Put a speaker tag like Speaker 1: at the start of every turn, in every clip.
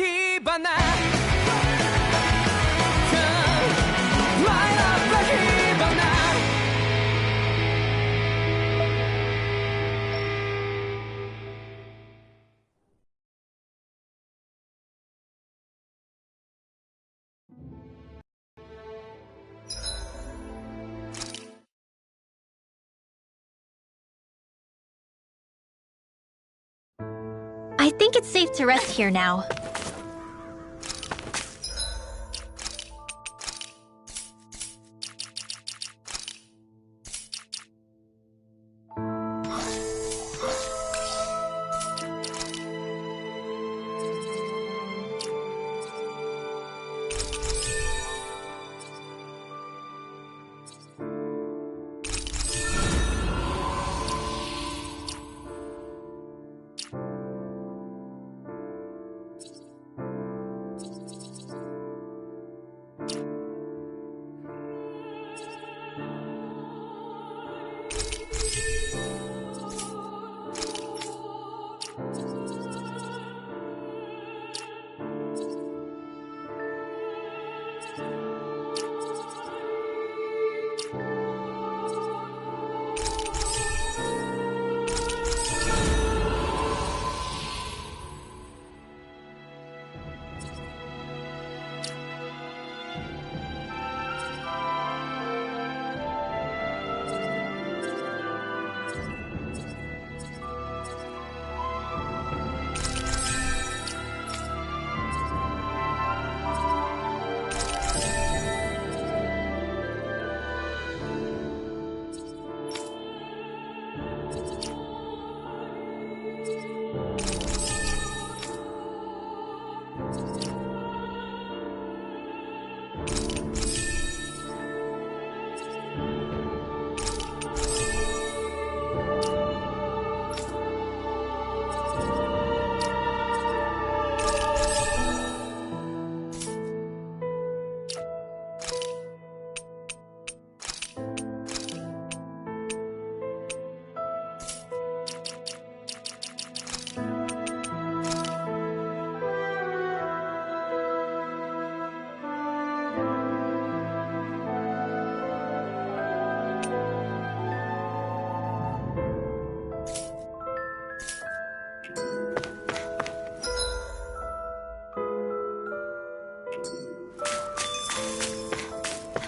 Speaker 1: 火花 Light up the 火花
Speaker 2: I think it's safe to rest here now.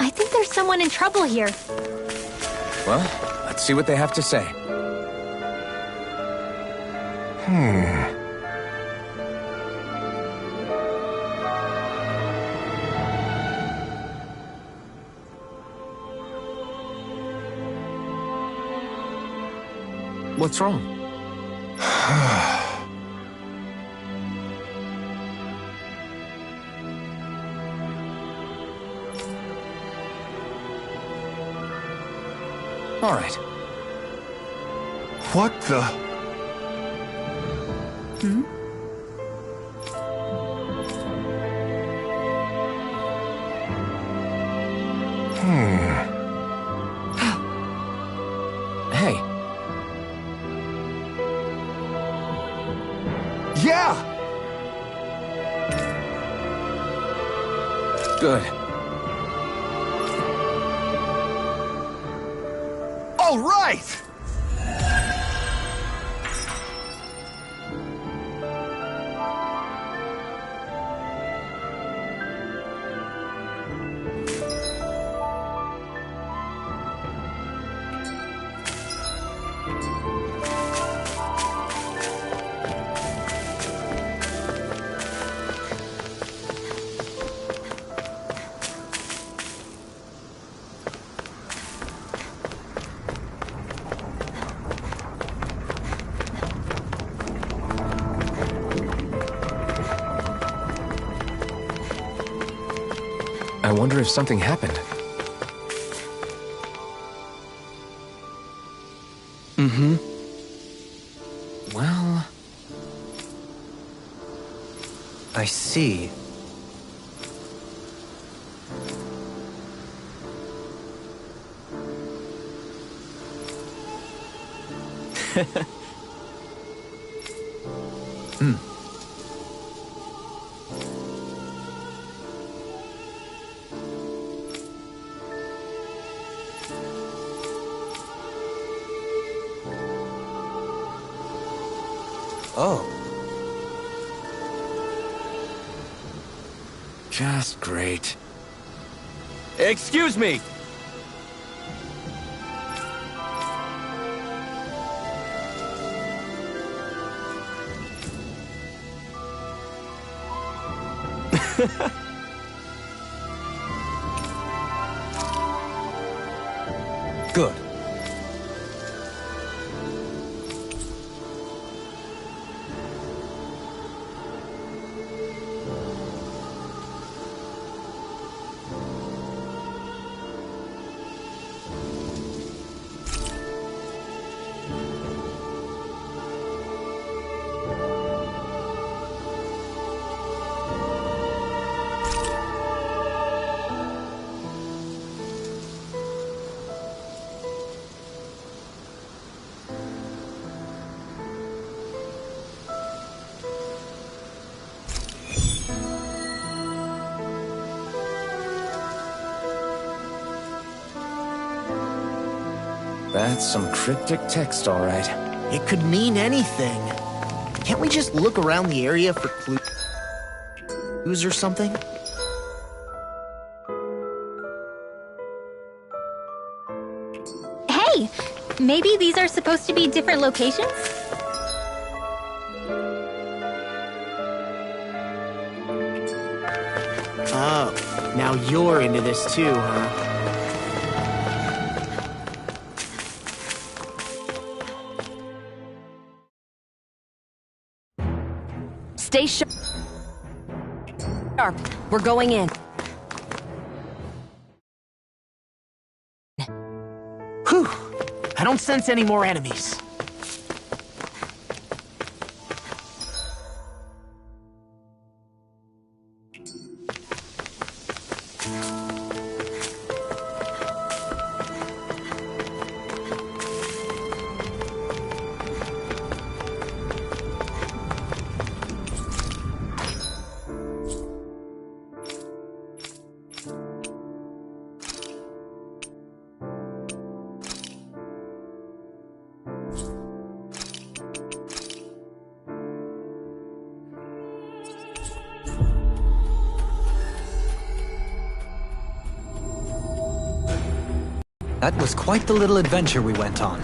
Speaker 2: I think there's someone in trouble here.
Speaker 1: Well, let's see what they have to say. What's wrong? All right.
Speaker 3: What the?
Speaker 2: Hmm?
Speaker 1: Hey.
Speaker 3: Yeah!
Speaker 1: Good.
Speaker 3: All right!
Speaker 1: I wonder if something happened. Well... I see. Oh. Just great.
Speaker 3: Excuse me!
Speaker 1: Good. That's some cryptic text, all right.
Speaker 4: It could mean anything. Can't we just look around the area for clues or something?
Speaker 2: Hey! Maybe these are supposed to be different locations?
Speaker 4: Oh, now you're into this too, huh?
Speaker 5: Stay sharp. We're going in.
Speaker 4: Whew! I don't sense any more enemies.
Speaker 6: That was quite the little adventure we went on.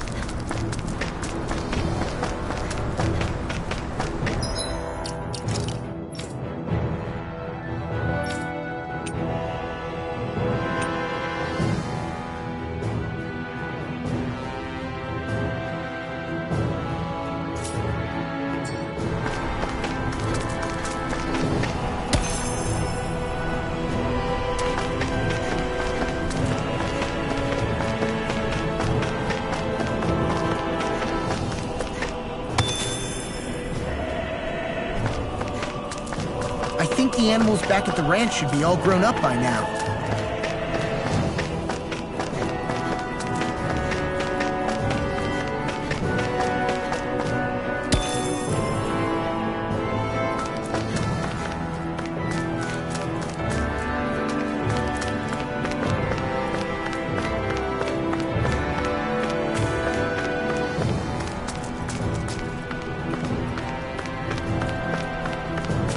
Speaker 4: I think the animals back at the ranch should be all grown up by now.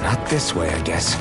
Speaker 1: Not this way, I guess.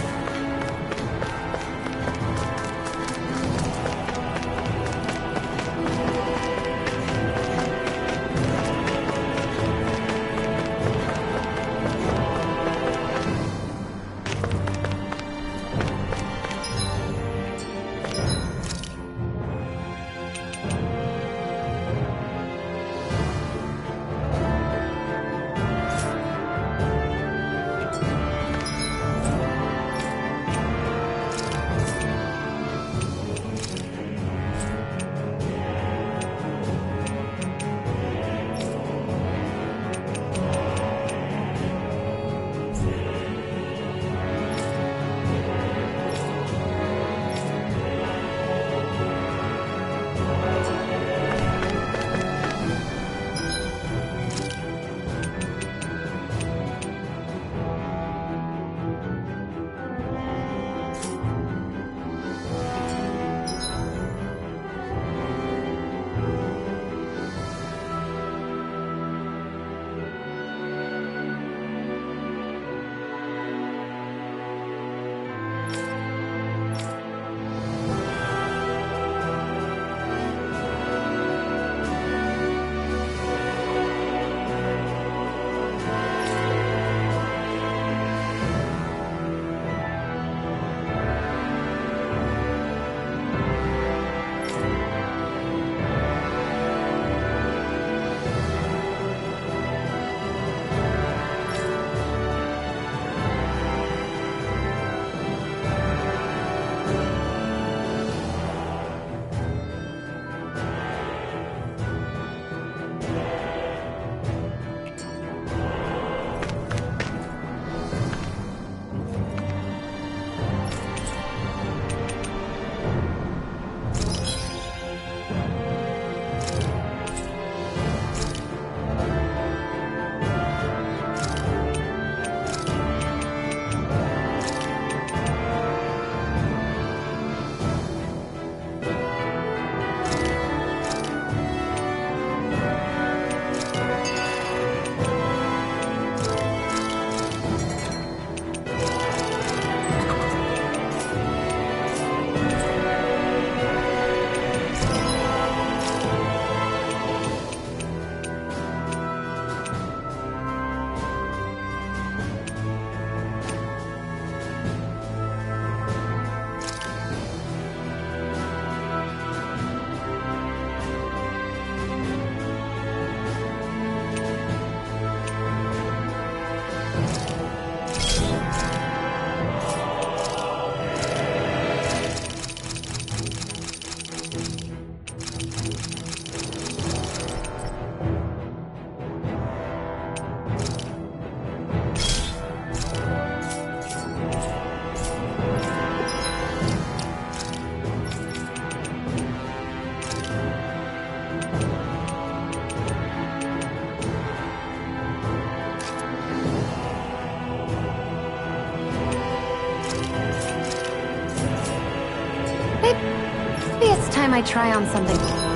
Speaker 5: time I try on something.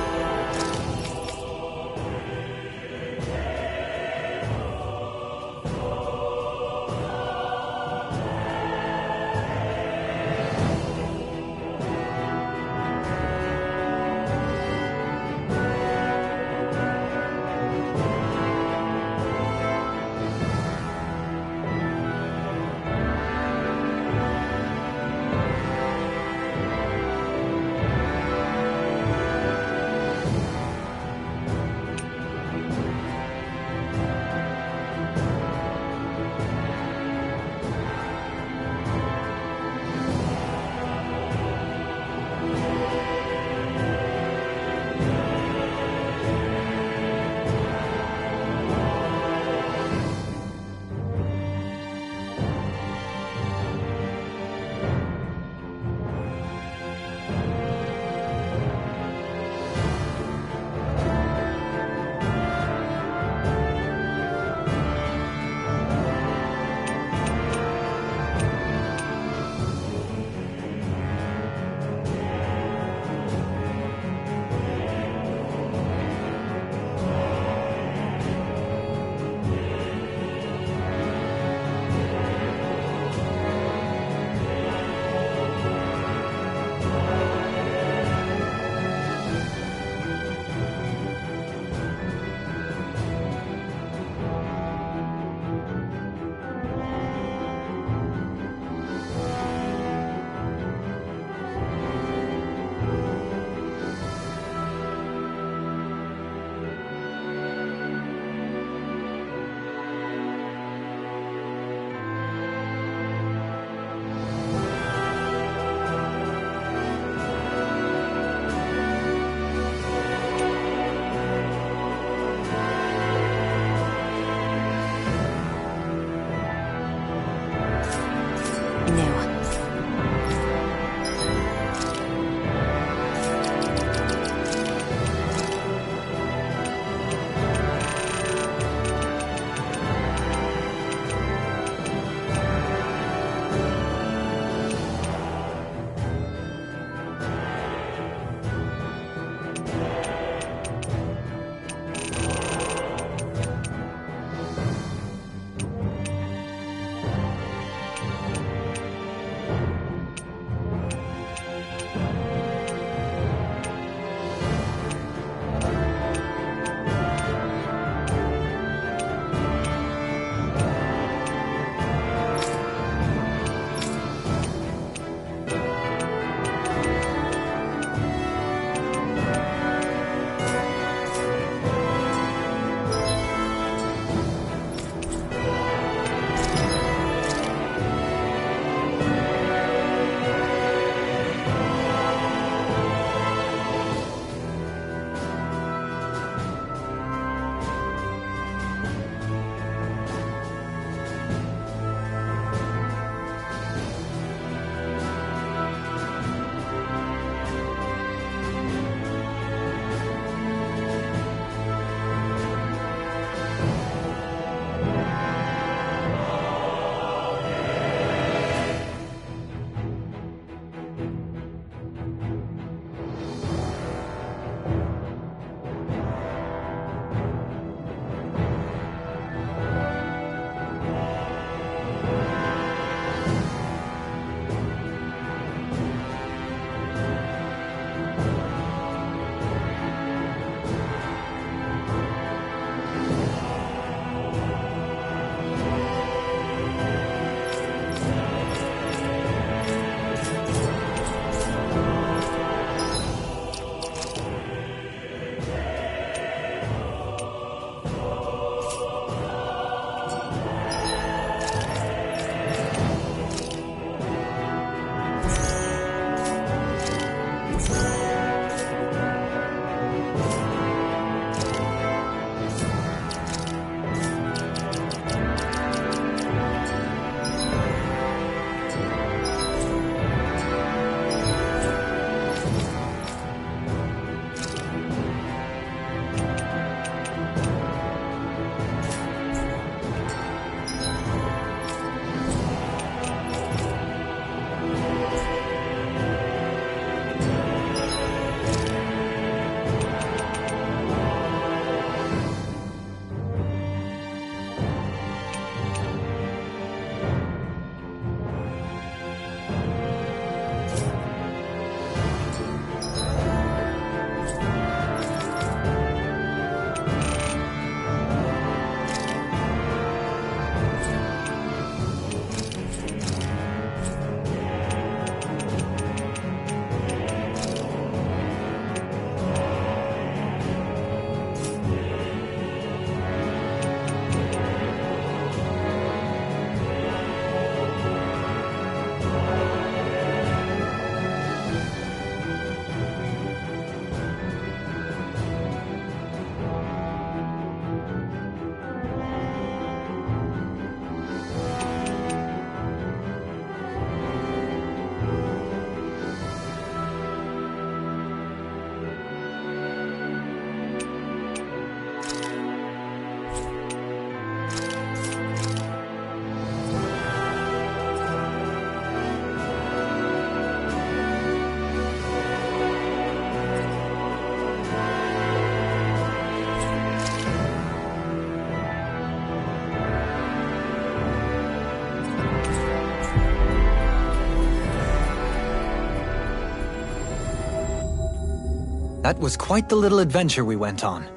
Speaker 6: That was quite the little adventure we went on.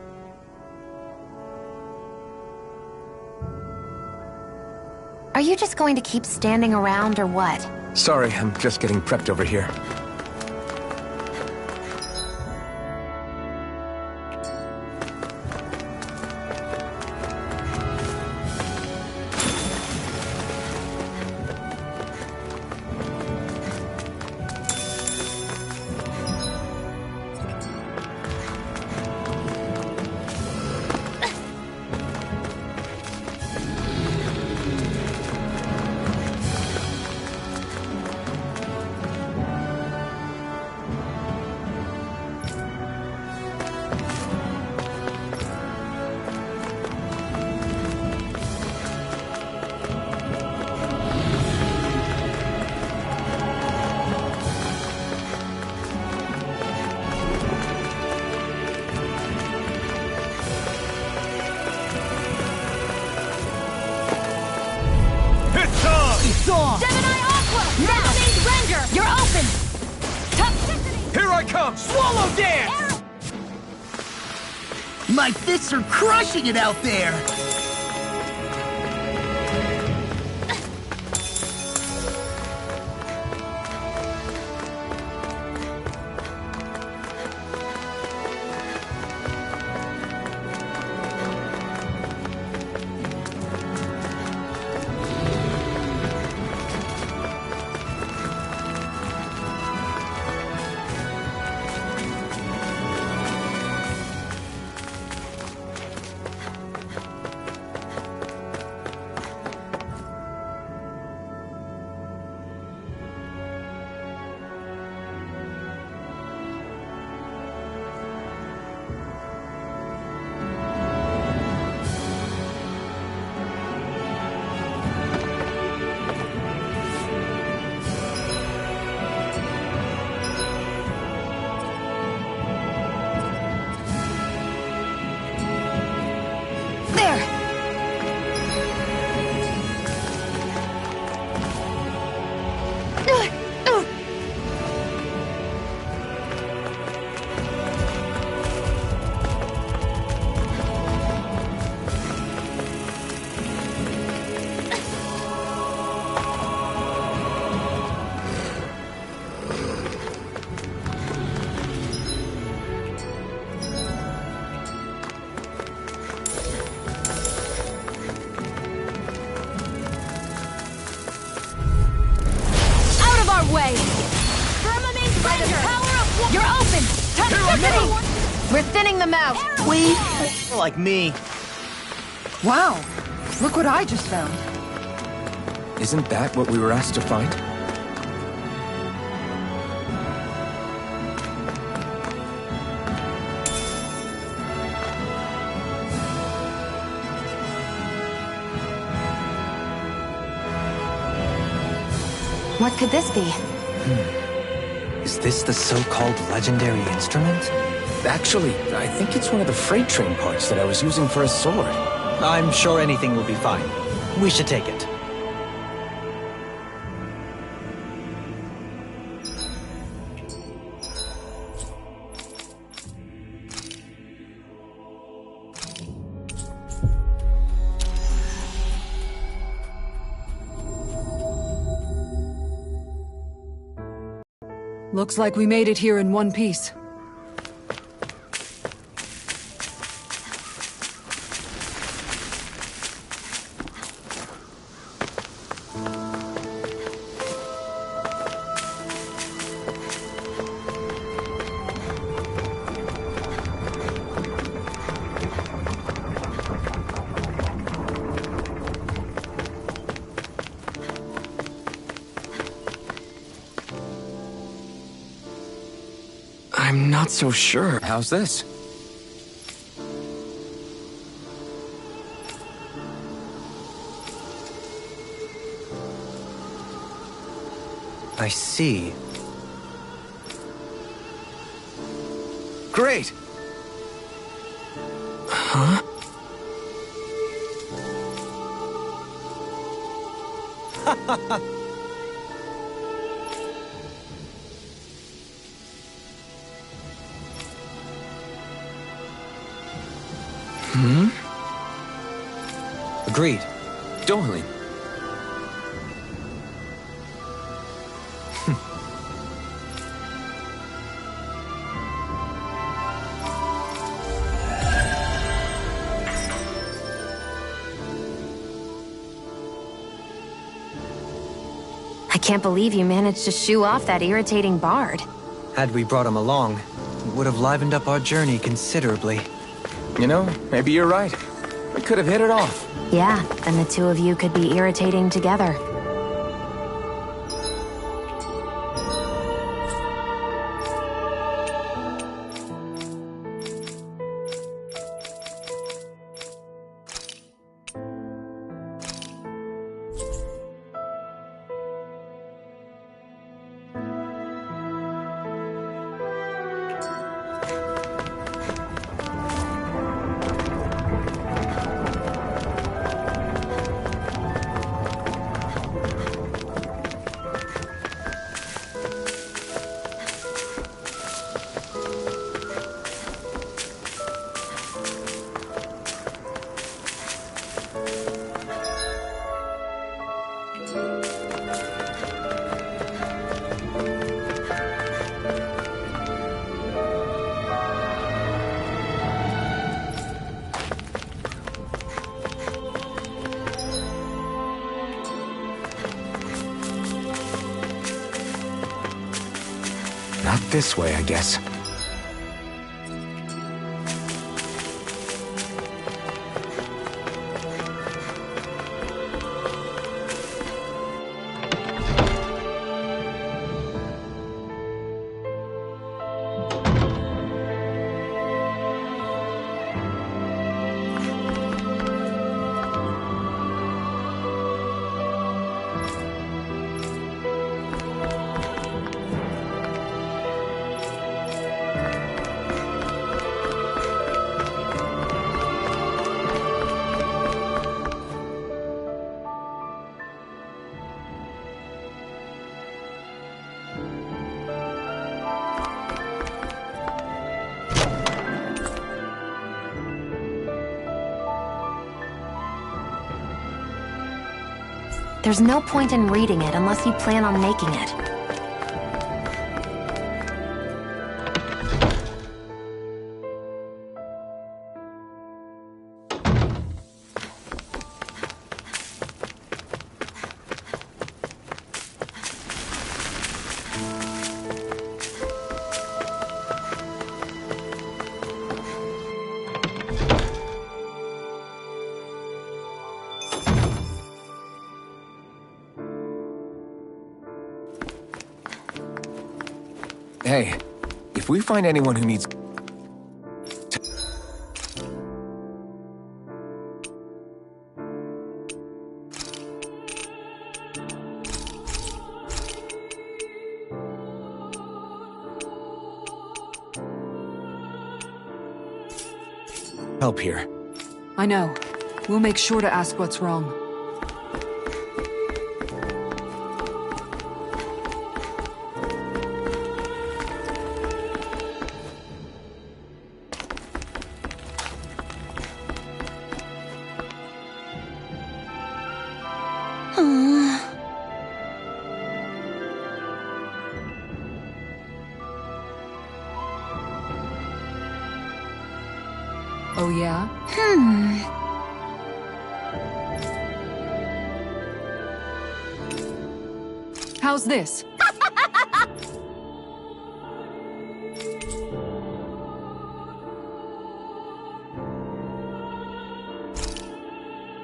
Speaker 2: Are you just going to keep standing around or what?
Speaker 1: Sorry, I'm just getting prepped over here.
Speaker 2: Gemini Aqua! Now! Render! You're open! Toxicity!
Speaker 3: Here I come! Swallow dance!
Speaker 4: My fists are crushing it out there!
Speaker 2: Way! Firmament Render! Power of You're open! Toxicity! We're thinning them out!
Speaker 4: We like me.
Speaker 7: Wow, look what I just found.
Speaker 1: Isn't that what we were asked to find?
Speaker 2: What could this be?
Speaker 6: Is this the so-called legendary instrument?
Speaker 1: Actually, I think it's one of the freight train parts that I was using for a sword.
Speaker 6: I'm sure anything will be fine. We should take it.
Speaker 7: Looks like we made it here in one piece.
Speaker 1: I'm not so sure. How's this?
Speaker 6: I see.
Speaker 1: Great! Huh?
Speaker 6: Agreed.
Speaker 1: Totally.
Speaker 5: I can't believe you managed to shoo off that irritating bard.
Speaker 6: Had we brought him along, it would have livened up our journey considerably.
Speaker 1: You know, maybe you're right. We could have hit it off.
Speaker 5: Yeah, and the two of you could be irritating together.
Speaker 1: Not this way, I guess.
Speaker 5: There's no point in reading it unless you plan on making it.
Speaker 1: Hey, if we find anyone who needs... help here.
Speaker 7: I know. We'll make sure to ask what's wrong. Oh, yeah? How's this?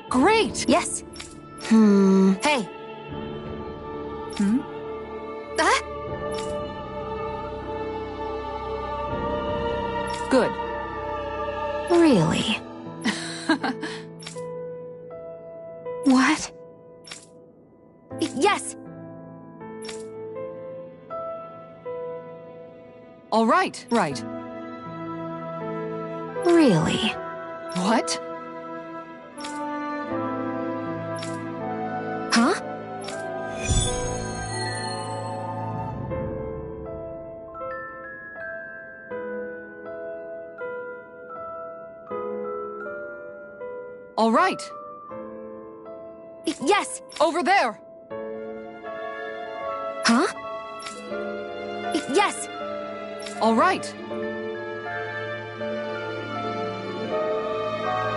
Speaker 7: Great!
Speaker 5: Yes. Hey. Ah?
Speaker 7: Good.
Speaker 5: Really? What? Yes!
Speaker 7: All right, right.
Speaker 5: Really?
Speaker 7: What?
Speaker 5: Huh?
Speaker 7: All right.
Speaker 2: Yes!
Speaker 7: Over there.
Speaker 2: Huh? Yes!
Speaker 7: All right.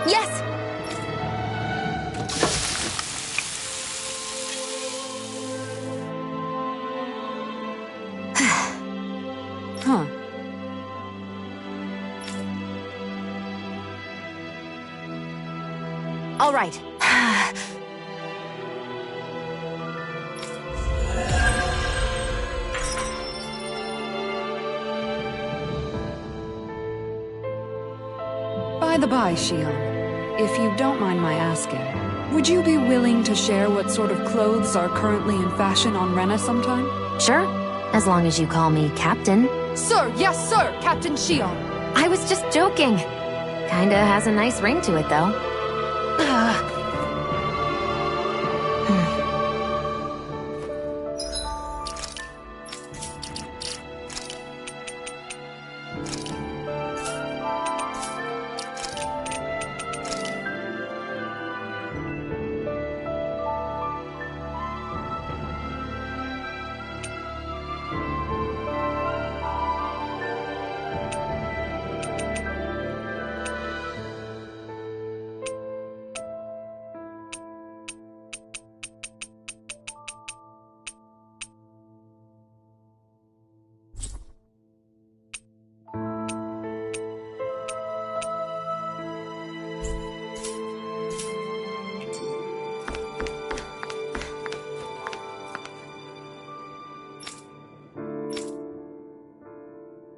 Speaker 2: Yes!
Speaker 7: Huh.
Speaker 2: All right.
Speaker 7: By the by, Shion, if you don't mind my asking, would you be willing to share what sort of clothes are currently in fashion on Rena sometime?
Speaker 5: Sure, as long as you call me Captain.
Speaker 7: Sir, yes sir, Captain Shion.
Speaker 5: I was just joking. Kinda has a nice ring to it, though.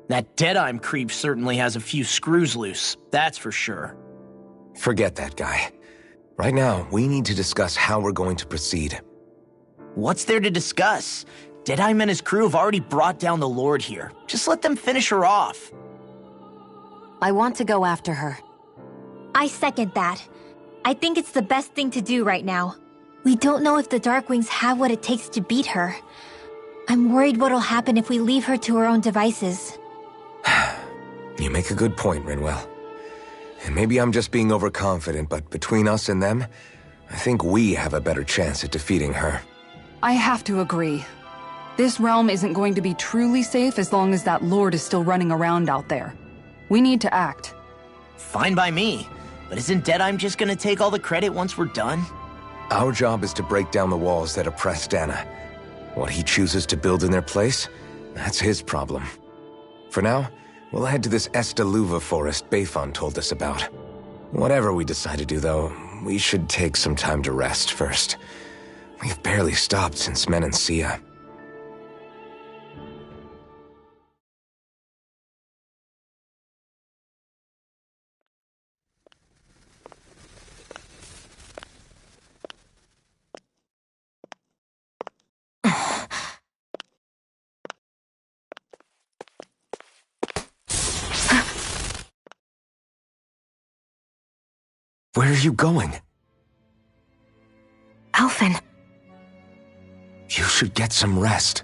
Speaker 4: That Deadeye creep certainly has a few screws loose, that's for sure.
Speaker 1: Forget that guy. Right now, we need to discuss how we're going to proceed.
Speaker 4: What's there to discuss? Deadeye and his crew have already brought down the Lord here. Just let them finish her off.
Speaker 5: I want to go after her.
Speaker 2: I second that. I think it's the best thing to do right now. We don't know if the Darkwings have what it takes to beat her. I'm worried what'll happen if we leave her to her own devices.
Speaker 1: You make a good point, Rinwell. And maybe I'm just being overconfident, but between us and them, I think we have a better chance at defeating her.
Speaker 7: I have to agree. This realm isn't going to be truly safe as long as that Lord is still running around out there. We need to act.
Speaker 4: Fine by me. But isn't Deadeye just gonna take all the credit once we're done?
Speaker 1: Our job is to break down the walls that oppress Dana. What he chooses to build in their place, that's his problem. For now, we'll head to this Estaluva forest Bayfon told us about. Whatever we decide to do, though, we should take some time to rest first. We've barely stopped since Menancia. Where are you going?
Speaker 5: Alphen.
Speaker 1: You should get some rest.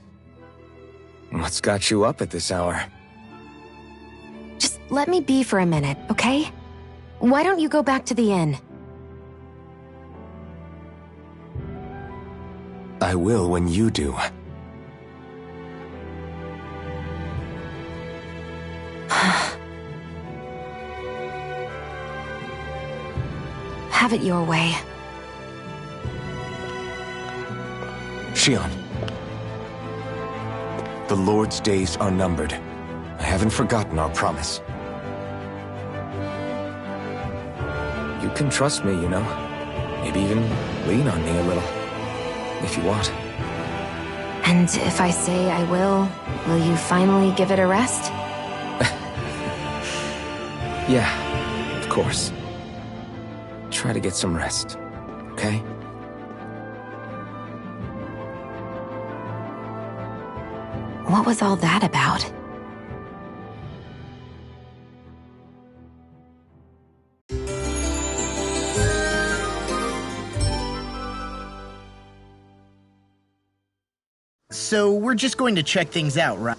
Speaker 1: What's got you up at this hour?
Speaker 5: Just let me be for a minute, okay? Why don't you go back to the inn?
Speaker 1: I will when you do.
Speaker 5: Have it your way.
Speaker 1: Shion. The Lord's days are numbered. I haven't forgotten our promise. You can trust me, you know. Maybe even lean on me a little. If you want.
Speaker 5: And if I say I will you finally give it a rest?
Speaker 1: Yeah, of course. Try to get some rest, okay?
Speaker 5: What was all that about?
Speaker 4: So we're just going to check things out, right?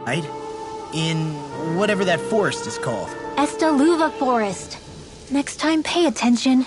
Speaker 4: right? In whatever that forest is called.
Speaker 2: Estaluva Forest. Next time, pay attention.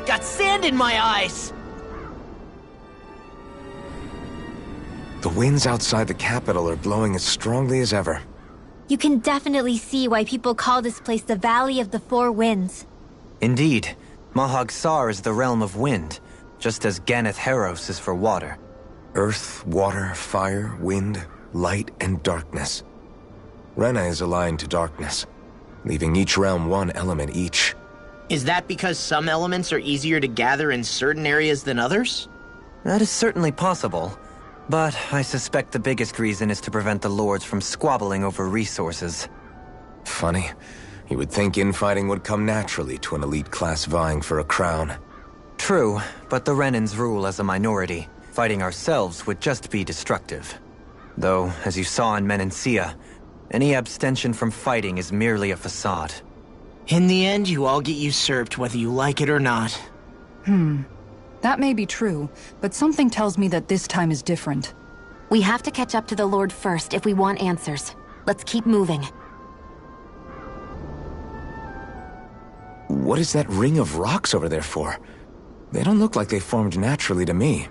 Speaker 4: Got sand in my eyes!
Speaker 1: The winds outside the capital are blowing as strongly as ever.
Speaker 2: You can definitely see why people call this place the Valley of the Four Winds.
Speaker 6: Indeed. Mahag Saar is the realm of wind, just as Ganeth Heros is for water.
Speaker 1: Earth, water, fire, wind, light, and darkness. Rena is aligned to darkness, leaving each realm one element each.
Speaker 4: Is that because some elements are easier to gather in certain areas than others?
Speaker 6: That is certainly possible, but I suspect the biggest reason is to prevent the lords from squabbling over resources.
Speaker 1: Funny. You would think infighting would come naturally to an elite class vying for a crown.
Speaker 6: True, but the Renans rule as a minority. Fighting ourselves would just be destructive. Though, as you saw in Menancia, any abstention from fighting is merely a facade.
Speaker 4: In the end, you all get usurped whether you like it or not.
Speaker 7: That may be true, but something tells me that this time is different.
Speaker 5: We have to catch up to the Lord first if we want answers. Let's keep moving.
Speaker 1: What is that ring of rocks over there for? They don't look like they formed naturally to me.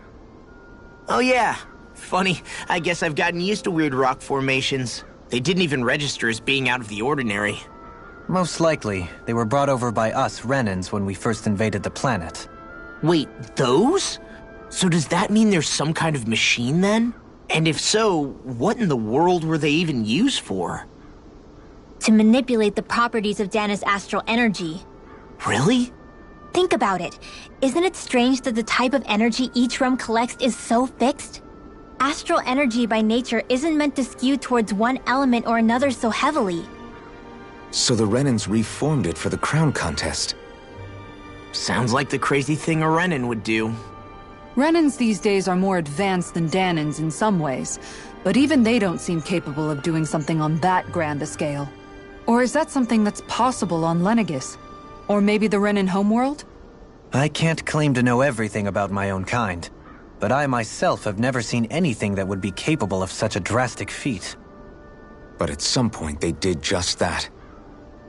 Speaker 4: Oh yeah. Funny, I guess I've gotten used to weird rock formations. They didn't even register as being out of the ordinary.
Speaker 6: Most likely, they were brought over by us Renans when we first invaded the planet.
Speaker 4: Wait, those? So does that mean there's some kind of machine then? And if so, what in the world were they even used for?
Speaker 2: To manipulate the properties of Dana's astral energy.
Speaker 4: Really?
Speaker 2: Think about it. Isn't it strange that the type of energy each realm collects is so fixed? Astral energy by nature isn't meant to skew towards one element or another so heavily.
Speaker 1: So the Renans reformed it for the crown contest.
Speaker 4: Sounds like the crazy thing a Renan would do.
Speaker 7: Renans these days are more advanced than Danans in some ways, but even they don't seem capable of doing something on that grand a scale. Or is that something that's possible on Lenegis? Or maybe the Renan homeworld?
Speaker 6: I can't claim to know everything about my own kind, but I myself have never seen anything that would be capable of such a drastic feat.
Speaker 1: But at some point they did just that.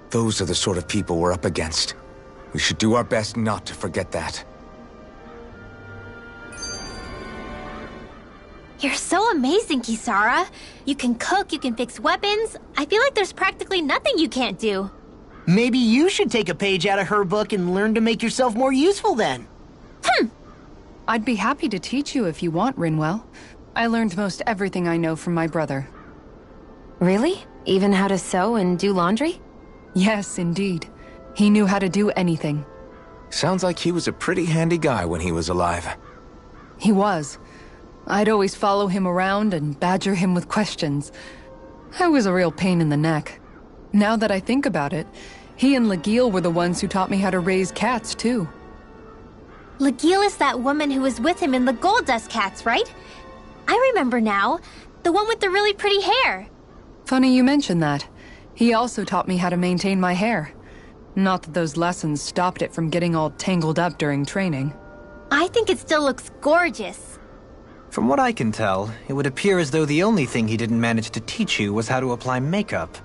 Speaker 1: Those are the sort of people we're up against. We should do our best not to forget that.
Speaker 2: You're so amazing, Kisara. You can cook, you can fix weapons. I feel like there's practically nothing you can't do.
Speaker 4: Maybe you should take a page out of her book and learn to make yourself more useful then.
Speaker 7: I'd be happy to teach you if you want, Rinwell. I learned most everything I know from my brother.
Speaker 5: Really? Even how to sew and do laundry?
Speaker 7: Yes, indeed. He knew how to do anything.
Speaker 1: Sounds like he was a pretty handy guy when he was alive.
Speaker 7: He was. I'd always follow him around and badger him with questions. I was a real pain in the neck. Now that I think about it, he and Legil were the ones who taught me how to raise cats, too.
Speaker 2: Legil is that woman who was with him in the Gold Dust Cats, right? I remember now. The one with the really pretty hair.
Speaker 7: Funny you mention that. He also taught me how to maintain my hair. Not that those lessons stopped it from getting all tangled up during training.
Speaker 2: I think it still looks gorgeous.
Speaker 6: From what I can tell, it would appear as though the only thing he didn't manage to teach you was how to apply makeup.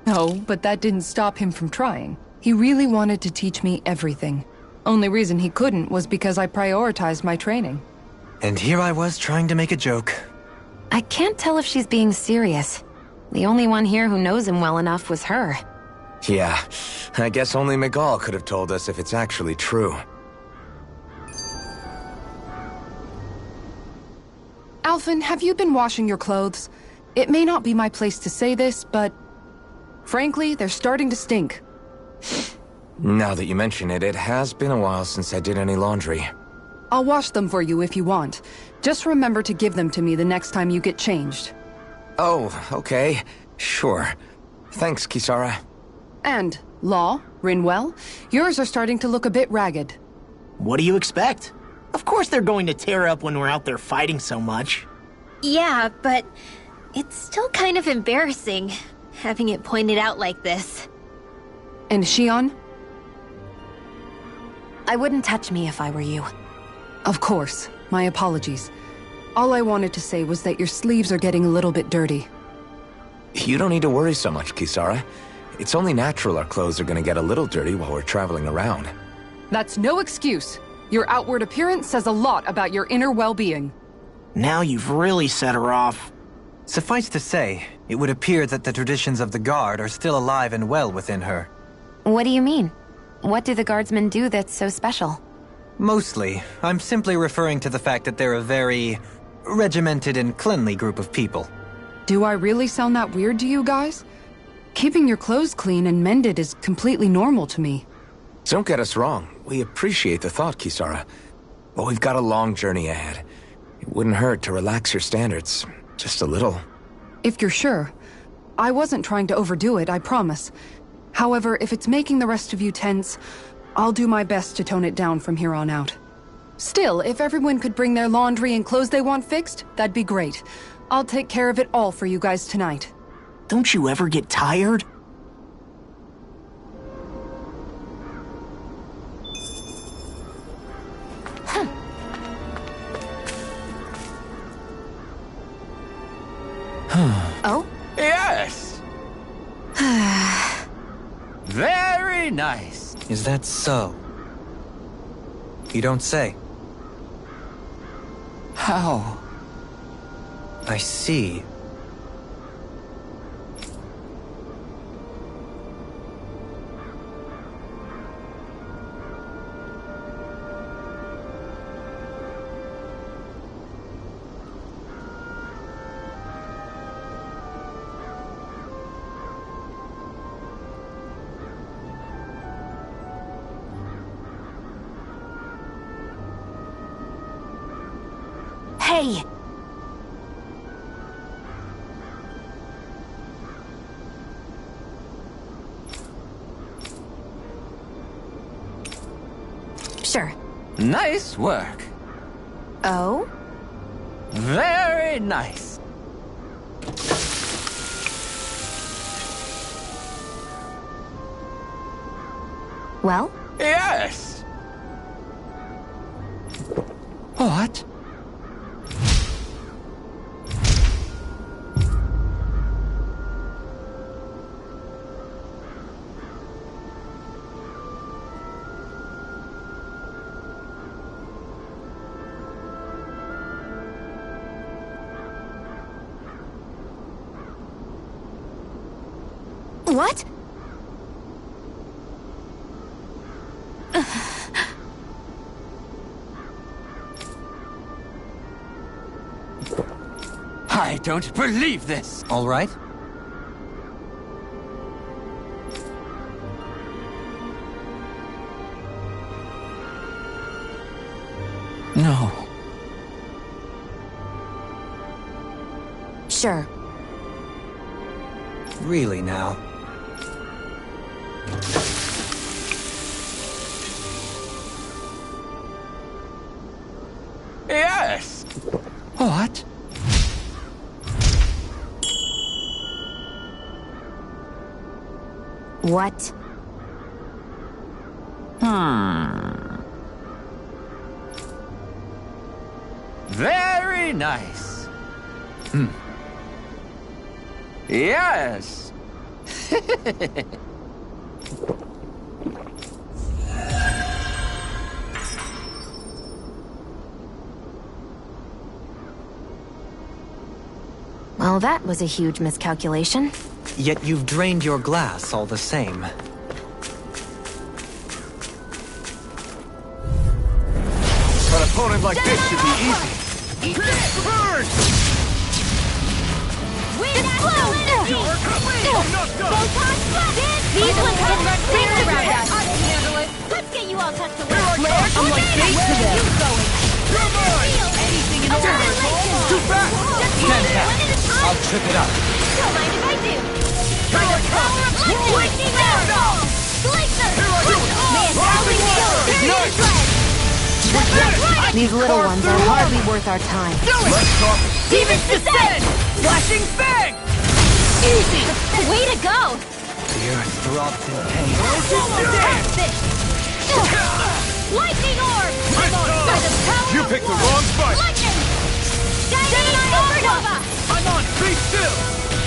Speaker 7: No, but that didn't stop him from trying. He really wanted to teach me everything. Only reason he couldn't was because I prioritized my training.
Speaker 6: And here I was trying to make a joke.
Speaker 5: I can't tell if she's being serious. The only one here who knows him well enough was her.
Speaker 1: Yeah, I guess only Miguel could have told us if it's actually true.
Speaker 7: Alphen, have you been washing your clothes? It may not be my place to say this, but frankly, they're starting to stink.
Speaker 1: Now that you mention it, it has been a while since I did any laundry.
Speaker 7: I'll wash them for you if you want. Just remember to give them to me the next time you get changed.
Speaker 1: Oh, okay. Sure. Thanks, Kisara.
Speaker 7: And, Law, Rinwell, yours are starting to look a bit ragged.
Speaker 4: What do you expect? Of course they're going to tear up when we're out there fighting so much.
Speaker 2: Yeah, but it's still kind of embarrassing, having it pointed out like this.
Speaker 7: And Shion?
Speaker 5: I wouldn't touch me if I were you.
Speaker 7: Of course. My apologies. All I wanted to say was that your sleeves are getting a little bit dirty.
Speaker 1: You don't need to worry so much, Kisara. It's only natural our clothes are gonna get a little dirty while we're traveling around.
Speaker 7: That's no excuse. Your outward appearance says a lot about your inner well-being.
Speaker 4: Now you've really set her off.
Speaker 6: Suffice to say, it would appear that the traditions of the Guard are still alive and well within her.
Speaker 5: What do you mean? What do the guardsmen do that's so special?
Speaker 6: Mostly, I'm simply referring to the fact that they're a very regimented and cleanly group of people.
Speaker 7: Do I really sound that weird to you guys? Keeping your clothes clean and mended is completely normal to me.
Speaker 1: Don't get us wrong. We appreciate the thought, Kisara. But we've got a long journey ahead. It wouldn't hurt to relax your standards. Just a little.
Speaker 7: If you're sure. I wasn't trying to overdo it, I promise. However, if it's making the rest of you tense, I'll do my best to tone it down from here on out. Still, if everyone could bring their laundry and clothes they want fixed, that'd be great. I'll take care of it all for you guys tonight.
Speaker 4: Don't you ever get tired?
Speaker 5: Oh?
Speaker 3: Yes! Very nice.
Speaker 6: Is that so? You don't say.
Speaker 3: How?
Speaker 6: I see.
Speaker 5: Hey! Sure.
Speaker 3: Nice work.
Speaker 5: Oh?
Speaker 3: Very nice.
Speaker 5: Well?
Speaker 3: Yes! What?
Speaker 5: What?
Speaker 3: I don't believe this.
Speaker 6: All right?
Speaker 3: No.
Speaker 5: Sure.
Speaker 6: Really now?
Speaker 3: Yes! What?
Speaker 5: What?
Speaker 3: Very nice. Yes!
Speaker 5: Well, that was a huge miscalculation.
Speaker 6: Yet you've drained your glass all the same.
Speaker 1: An opponent like this should be easy. Burn!
Speaker 2: These ones can run clear around us. I can handle it. Let's get you all tucked away.
Speaker 7: I'm like bait to them.
Speaker 2: Anything in order.
Speaker 1: Too fast!
Speaker 6: Stand back. I'll trip it up.
Speaker 2: Don't mind if I do. By the power of lightning fireball! Glacier! Man, howling shield!
Speaker 5: These little ones are hardly worth our time.
Speaker 1: Let's talk.
Speaker 2: Demon's Descent!
Speaker 3: Flashing Fang!
Speaker 2: Easy! Way to go!
Speaker 6: The earth throbs in pain.
Speaker 2: Fantastic! Lightning Orb! By the power
Speaker 1: You
Speaker 2: of
Speaker 1: picked the
Speaker 2: one.
Speaker 1: wrong fight.
Speaker 2: Lightning! Gemini Supernova!
Speaker 1: I'm on! Be still!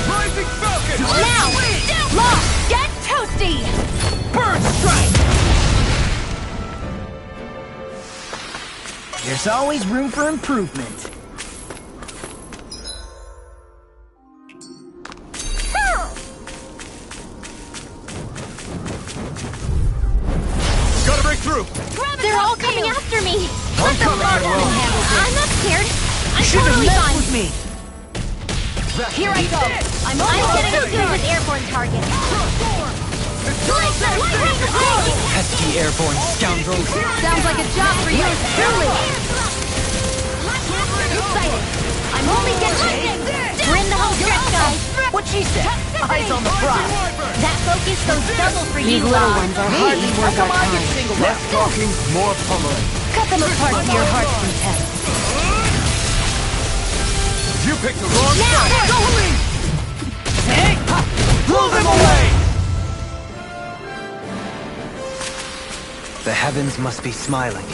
Speaker 1: Rising Falcon!
Speaker 2: Now! Lock! Get toasty!
Speaker 1: Burn strike!
Speaker 4: There's always room for improvement.
Speaker 1: Gotta break through!
Speaker 2: They're all coming after me!
Speaker 1: I'm coming, Manuel.
Speaker 2: I'm not scared! I'm
Speaker 4: Should've
Speaker 2: totally
Speaker 4: messed
Speaker 2: fine!
Speaker 4: with me.
Speaker 2: Here I go! I'm getting as good with airborne targets!
Speaker 6: Pesky airborne scoundrels.
Speaker 7: Sounds like a job for you.
Speaker 2: Excited! I'm only getting... We're in the home stretch, guys!
Speaker 4: What she said? Eyes on the prize.
Speaker 2: That focus goes double for
Speaker 5: These
Speaker 2: you,
Speaker 5: little ones are hardly worth our time.
Speaker 1: Less talking, more pummeling.
Speaker 5: Cut them apart to your heart's content.
Speaker 1: You picked the wrong
Speaker 2: Now!
Speaker 1: side!
Speaker 2: Hey!
Speaker 1: Blow them away!
Speaker 6: The heavens must be smiling.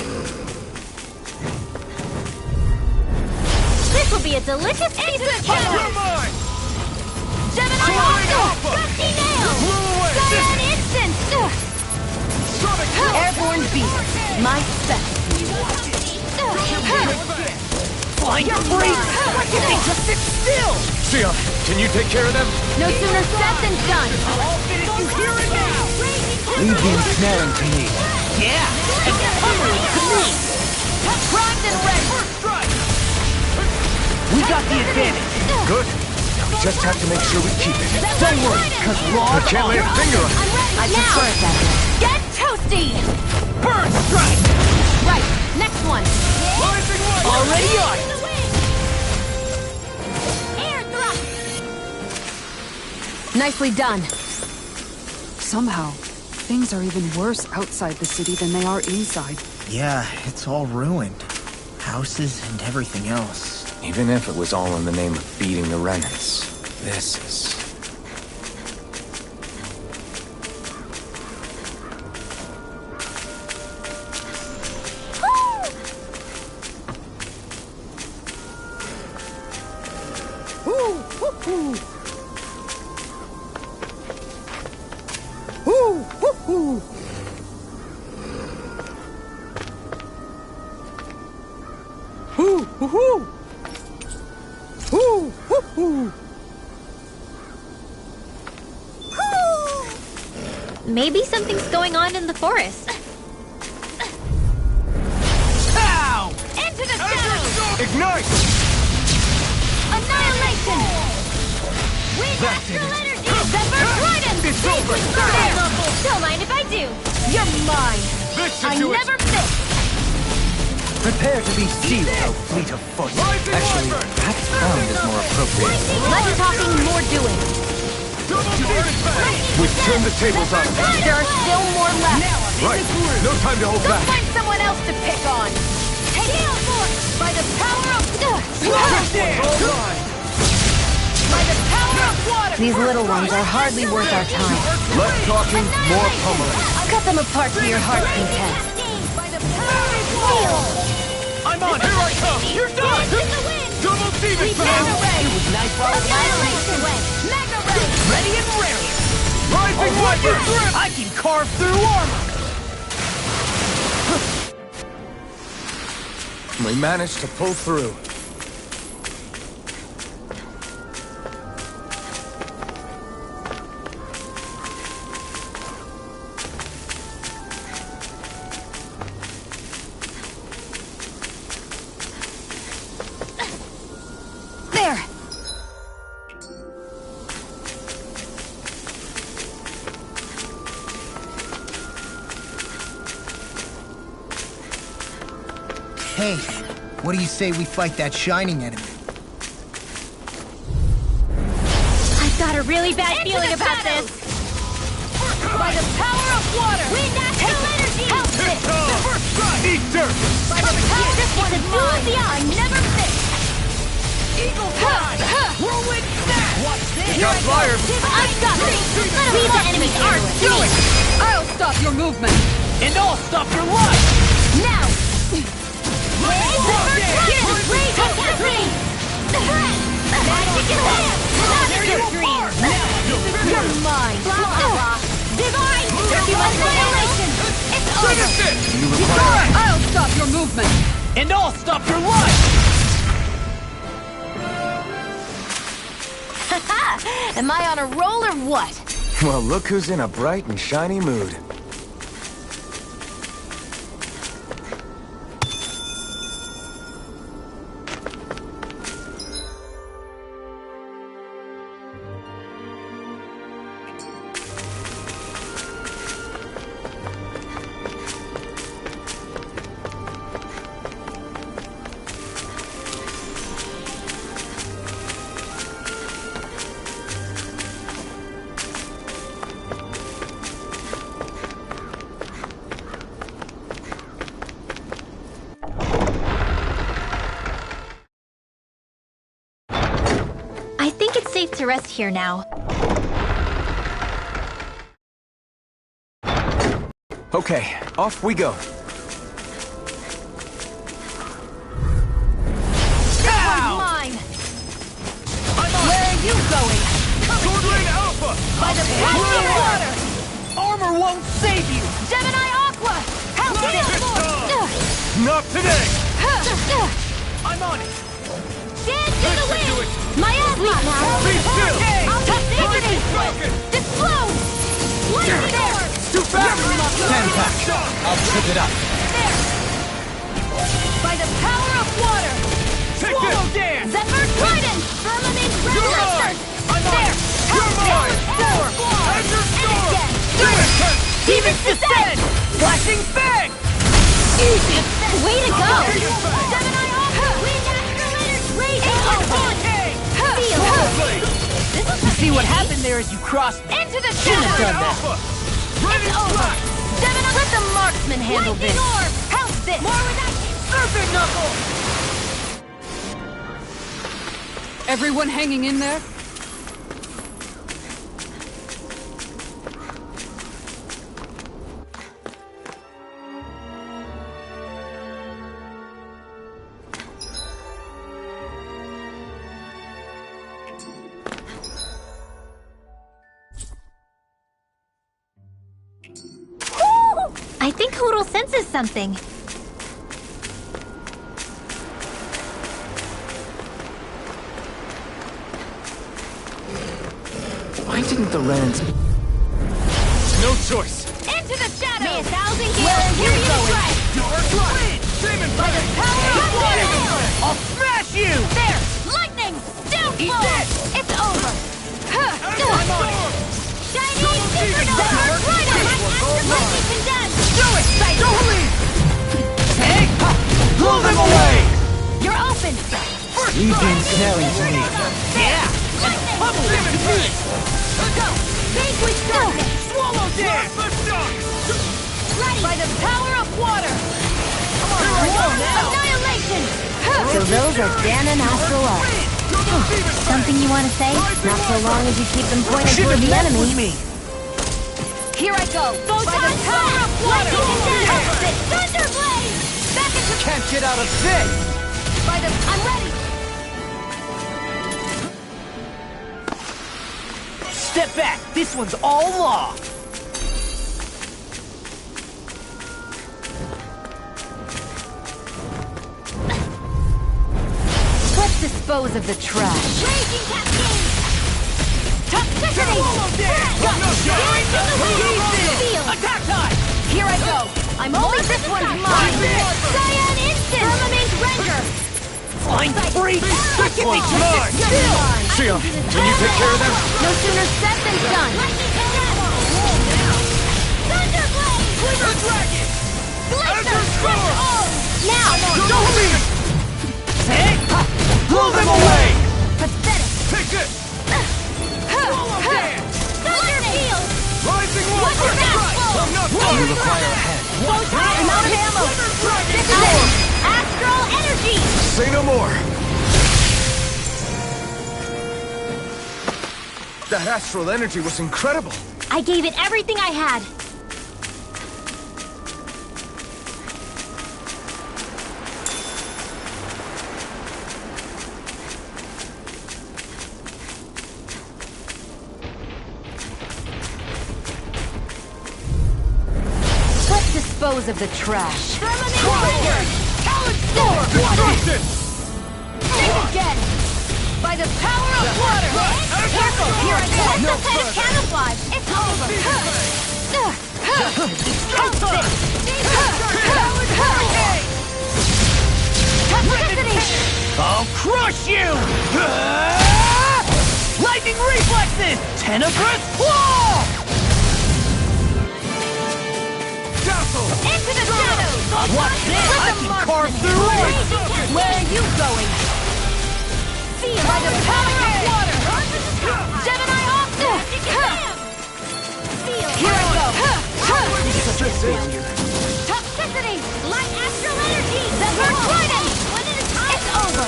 Speaker 2: This will be a delicious piece of cake!
Speaker 1: You're mine!
Speaker 2: Gemini
Speaker 1: Alpha!
Speaker 2: Gusty Nail!
Speaker 1: Blew away!
Speaker 2: Cyan Instant!
Speaker 1: Sonic
Speaker 2: Airborne Beast! My specialty!
Speaker 4: You're free. What can they just sit still?
Speaker 1: Sion, can you take care of them?
Speaker 2: No sooner said than done!
Speaker 6: Leave the ensnaring to me.
Speaker 4: Yeah, and pummeling to me.
Speaker 2: Primed and ready!
Speaker 4: We got the advantage.
Speaker 1: Good. Now we just have to make sure we keep it.
Speaker 4: Don't worry, cause
Speaker 1: I
Speaker 4: Lord
Speaker 1: can't lay a finger on it.
Speaker 2: I'm ready
Speaker 5: I
Speaker 2: now!
Speaker 5: prefer it that way.
Speaker 2: Get toasty!
Speaker 4: Burn strike.
Speaker 2: Right, next one!
Speaker 4: Already on it.
Speaker 2: Air thrust!
Speaker 5: Nicely done.
Speaker 7: Somehow, things are even worse outside the city than they are inside.
Speaker 8: Yeah, it's all ruined. Houses and everything else.
Speaker 1: Even if it was all in the name of beating the Renans, this is...
Speaker 2: Maybe something's going on in the forest.
Speaker 4: Pow!
Speaker 2: Into the shadows!
Speaker 1: Ignite!
Speaker 2: Annihilation! We got your energy! Zephyr Trident!
Speaker 1: It's over!
Speaker 2: Don't mind if I do!
Speaker 4: You're mine.
Speaker 1: This
Speaker 2: I
Speaker 1: should do
Speaker 2: never
Speaker 1: it!
Speaker 2: miss!
Speaker 6: Prepare to be sealed, O fleet of foot. Actually, perhaps found is more appropriate.
Speaker 2: Less talking, more doing!
Speaker 1: We've turned the tables on him.
Speaker 2: There are still more left.
Speaker 1: Right. No time to hold
Speaker 2: Go
Speaker 1: back.
Speaker 2: find someone else to pick on. Take it by the power of... By the power of water! These little ones are hardly worth our time.
Speaker 1: Less talking, more pummeling.
Speaker 2: Cut them apart to your heart's content. By the power of steel!
Speaker 3: I'm on! Here I come! You're done! Double demon power!
Speaker 2: It was nice while it lasted. Mega Ray!
Speaker 3: Ready and ready! Rising Viper! I can carve through armor!
Speaker 1: We managed to pull through.
Speaker 2: There!
Speaker 8: Hey, what do you say we fight that shining enemy?
Speaker 2: I've got a really bad feeling about this. By the power of water! Wind astral energy! Help it!
Speaker 3: Eat dirt!
Speaker 2: By the power this one is mine! I never miss!
Speaker 3: Eagle fly! Whirlwind snap! Watch this!
Speaker 1: Got fire!
Speaker 2: I've got this! Leave the enemy's arms to me!
Speaker 7: I'll stop your movement!
Speaker 3: And I'll stop your life!
Speaker 2: Now! Magic in hand! Monster dream! You're mine! Divine! Annihilation! It's over!
Speaker 7: I'll stop your movement!
Speaker 3: And I'll stop your life!
Speaker 2: Am I on a roll or what?
Speaker 1: Well, look who's in a bright and shiny mood.
Speaker 2: I think it's safe to rest here now.
Speaker 1: Okay, off we go.
Speaker 2: Mine! Where are you going?
Speaker 3: Swordling Alpha!
Speaker 2: By the power of water!
Speaker 3: Armor won't save you!
Speaker 2: Gemini Aqua! Help
Speaker 3: Let
Speaker 2: this!
Speaker 3: it Not today! I'm on it!
Speaker 2: Dance in the wind! Miasma!
Speaker 3: Be still!
Speaker 2: Toxicity! Explode! What is there?
Speaker 3: Too fast!
Speaker 8: Stand back. I'll pick it up.
Speaker 2: There! By the power of water!
Speaker 3: Take
Speaker 2: Swallow
Speaker 3: this!
Speaker 2: dance! Zephyr Trident! Firmament
Speaker 3: You're
Speaker 2: Grandmaster!
Speaker 3: I'm on
Speaker 2: There!
Speaker 3: it! You're mine! And your storm! Do it!
Speaker 2: Demons descend!
Speaker 3: Flashing Fang!
Speaker 2: Easy! Way to go!
Speaker 3: Demon Fang!
Speaker 2: Gemini Aqua! Wind Astrolator's Raging
Speaker 3: You see what happened there as you crossed
Speaker 2: Into the
Speaker 3: Should have
Speaker 2: shadows!
Speaker 3: done that! Ready
Speaker 2: It's over!
Speaker 3: flash!
Speaker 2: Gemini, let the marksman handle this! Orb! Help this! More with that!
Speaker 3: Serpent Knuckle!
Speaker 7: Everyone hanging in there?
Speaker 2: I think Hoodle senses something.
Speaker 8: Why didn't the Renans...
Speaker 3: No choice!
Speaker 2: Into the shadows! May 1,000 gales hear you strike!
Speaker 3: Dark Light! Demon Fang!
Speaker 2: Power of water!
Speaker 3: I'll smash you!
Speaker 2: There! Lightning!
Speaker 3: Eat
Speaker 2: Downfall!
Speaker 3: this!
Speaker 2: It's over!
Speaker 3: I'm on it!
Speaker 2: Shiny Supernova! Right on! Lightning condensed!
Speaker 3: Do it! Don't leave! Hey! Blow them away!
Speaker 2: You're open!
Speaker 8: You've been snaring to me.
Speaker 3: Yeah! And pummel them to me!
Speaker 2: Go! Vanquish darkness!
Speaker 3: Swallow dance!
Speaker 2: Ready! By the power of water! Annihilation!
Speaker 5: So those are Dan and Astral Arc.
Speaker 2: Something you want to say?
Speaker 5: Not so long as you keep them pointed toward the enemy.
Speaker 2: Here I go! By the power of water! Thunderblade! Back into...
Speaker 3: Can't get out of this!
Speaker 2: By the... I'm ready!
Speaker 3: Step back! This one's all law!
Speaker 2: Let's dispose of the trash. Raging Cascade! Toxicity!
Speaker 3: Attack time!
Speaker 2: Here I go! I'm only this one's mine! Cyan Instant! Firmament Render!
Speaker 3: Flying free! This one's mine!
Speaker 1: Sia, can you take care of them?
Speaker 2: No sooner said than done! Thunderblade!
Speaker 3: The dragon!
Speaker 2: Glacier Crush all! Now!
Speaker 3: Don't leave! Blow them away!
Speaker 2: Pathetic!
Speaker 3: Take this!
Speaker 2: Thunder Field!
Speaker 3: Rising
Speaker 2: Watch your back!
Speaker 3: I'm not done!
Speaker 6: You require a head.
Speaker 2: I'm out of ammo! This is it! Astral Energy!
Speaker 1: Say no more! That astral energy was incredible!
Speaker 2: I gave it everything I had! Let's dispose of the trash. Talon Storm! Think again! By the power of water! Careful! Here I go!
Speaker 3: No
Speaker 2: Let's
Speaker 3: further.
Speaker 2: camouflage! It's over! Toxicity!
Speaker 3: I'll crush you! Lightning reflexes! Tenebrous claw! Dazzle!
Speaker 2: Into the shadows!
Speaker 3: Watch this! I can carve through it!
Speaker 2: Where are you going? Feel by the power of water! Gemini Optic! Here I go!
Speaker 3: Such a failure.
Speaker 2: Toxicity! Light astral energy! Zephyr Trident! It's over!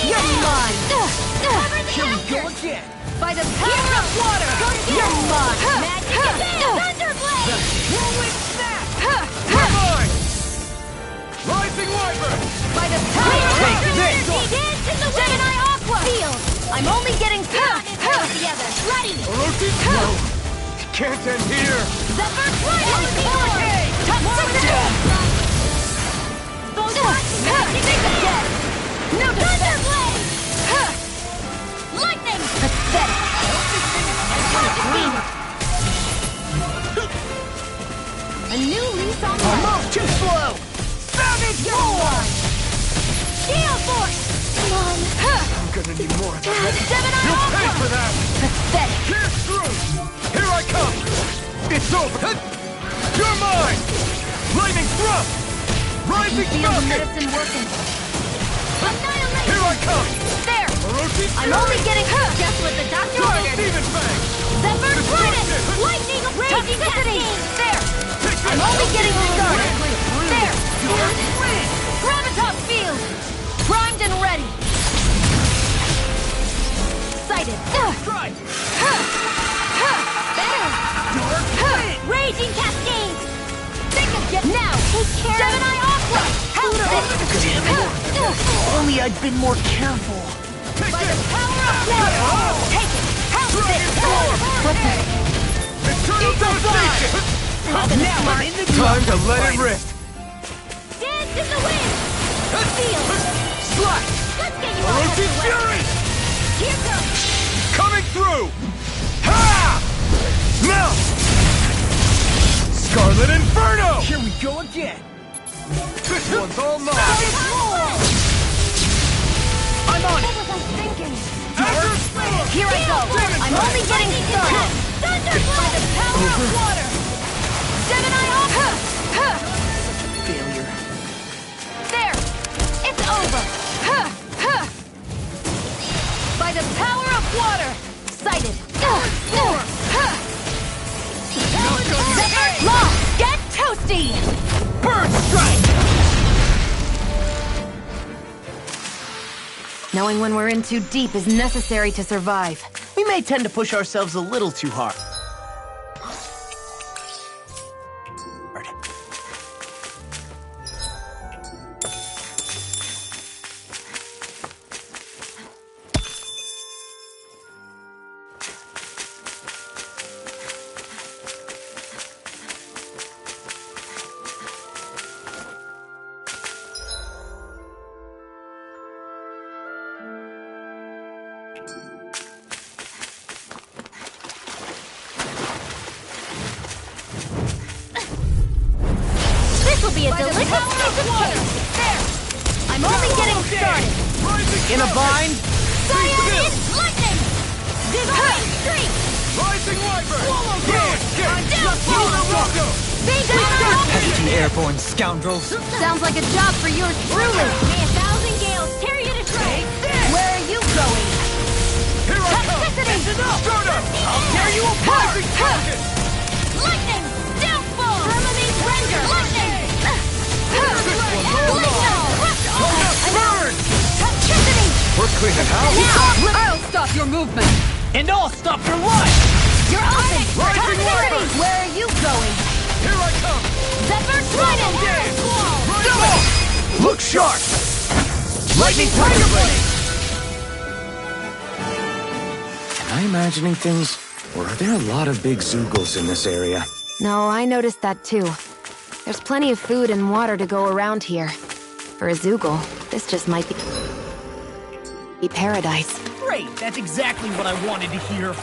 Speaker 2: You're mine!
Speaker 3: Here we go again!
Speaker 2: By the power of water! You're mine! Thunderblade!
Speaker 3: Whirlwind snap! You're mine! Rising Wyvern!
Speaker 2: By the power of
Speaker 3: Take
Speaker 2: astral
Speaker 3: this!
Speaker 2: energy! Dance in the wind! Gemini Aqua! Field! I'm only getting together! Ready!
Speaker 3: Orochi! No! It can't end here!
Speaker 2: Zephyr Trident! Toxicity! Think again! No Thunderblade! Lightning! Pathetic! A new lease on life!
Speaker 3: Move too slow! Savage Roar!
Speaker 2: Gale Force! Come on!
Speaker 3: I'm gonna need more of that.
Speaker 2: Gemini
Speaker 3: You'll pay
Speaker 2: Aqua!
Speaker 3: for that!
Speaker 2: Pathetic!
Speaker 3: Pierce through! Here I come! It's over! You're mine! Lightning thrust! Rising
Speaker 2: Feel the
Speaker 3: Falcon!
Speaker 2: medicine working. Annihilation!
Speaker 3: Here I come!
Speaker 2: There!
Speaker 3: Orochi
Speaker 2: I'm only getting just what the doctor
Speaker 3: Giant
Speaker 2: ordered!
Speaker 3: Demon Fang!
Speaker 2: Zephyr Trident! Lightning Raging Cascade! There! I'm only getting started! There! Gravitas Field! Primed and ready! Sighted!
Speaker 3: Strike!
Speaker 2: Better! Raging Cascade! Think again! Now! Take care! Gemini Aqua! Help
Speaker 4: Only I'd been more careful.
Speaker 2: By the power of water! Take it! Help What's that?
Speaker 3: Eternal Devastation! Now I'm in the
Speaker 1: Time to let it rip!
Speaker 2: Dance in the wind! Feel!
Speaker 3: Slash!
Speaker 2: Let's get you all
Speaker 3: Orochi
Speaker 2: out of the way!
Speaker 3: Fury!
Speaker 2: Here goes!
Speaker 3: Coming through! Ha! Now! Scarlet Inferno! Here we go again! This one's all mine! I'm on it!
Speaker 2: What was I thinking?
Speaker 3: Azure Storm!
Speaker 2: Here I go! I'm only getting started! Thunderblade! By the power of water! Gemini Aqua!
Speaker 4: Failure.
Speaker 2: There! It's over! By the power of
Speaker 9: of water! Sighted! Zephyr Law! Get toasty!
Speaker 3: Bird strike!
Speaker 9: Knowing when we're in too deep is necessary to survive.
Speaker 4: We may tend to push ourselves a little too hard.
Speaker 9: This'll be a delicious piece of cake! There! I'm only getting started!
Speaker 4: In a bind?
Speaker 9: Cyan lightning! Divine streak!
Speaker 3: Rising Wyvern!
Speaker 6: Pesky airborne scoundrels!
Speaker 9: Sounds like a job for yours truly! May 1,000 gales tear you to shreds! Where are you going?
Speaker 3: Here I come!
Speaker 9: Toxicity!
Speaker 3: Start up! I'll tear you apart!
Speaker 9: Lightning! Downfall! Permanent render! Lightning!
Speaker 3: Burn!
Speaker 9: Toxicity!
Speaker 3: We're cleaning house!
Speaker 7: I'll stop your movement!
Speaker 4: And I'll stop your life!
Speaker 9: You're open!
Speaker 3: Rising
Speaker 9: Toxicity!
Speaker 3: Wyvern!
Speaker 9: Where are you going?
Speaker 3: Here I come!
Speaker 9: Zephyr Trident!
Speaker 3: Do it! Look sharp! Lightning Tiger Blade!
Speaker 1: Am I imagining things? Or are there a lot of big Zoogles in this area?
Speaker 5: No, I noticed that too. There's plenty of food and water to go around here. For a Zoogle, this just might be paradise.
Speaker 4: Great, that's exactly what I wanted to hear.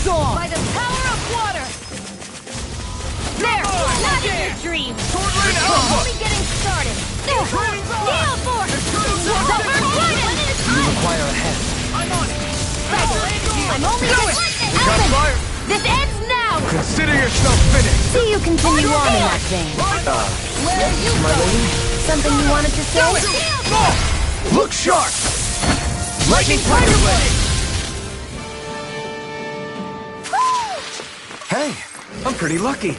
Speaker 9: By the power of water! There! Not in your dreams!
Speaker 3: Swordland
Speaker 9: We're
Speaker 3: Alpha!
Speaker 9: only getting started! Gale Force! Zephyr Trident!
Speaker 6: You require a hand.
Speaker 4: I'm on it!
Speaker 9: I'm only getting...
Speaker 3: Got
Speaker 9: Alvin!
Speaker 3: fire!
Speaker 9: This ends now!
Speaker 3: Consider yourself finished!
Speaker 5: See you continue on in that vein.
Speaker 9: Where are you going?
Speaker 5: Something you wanted to say?
Speaker 3: Look sharp! Lightning Tiger Blade!
Speaker 1: Hey, I'm pretty lucky.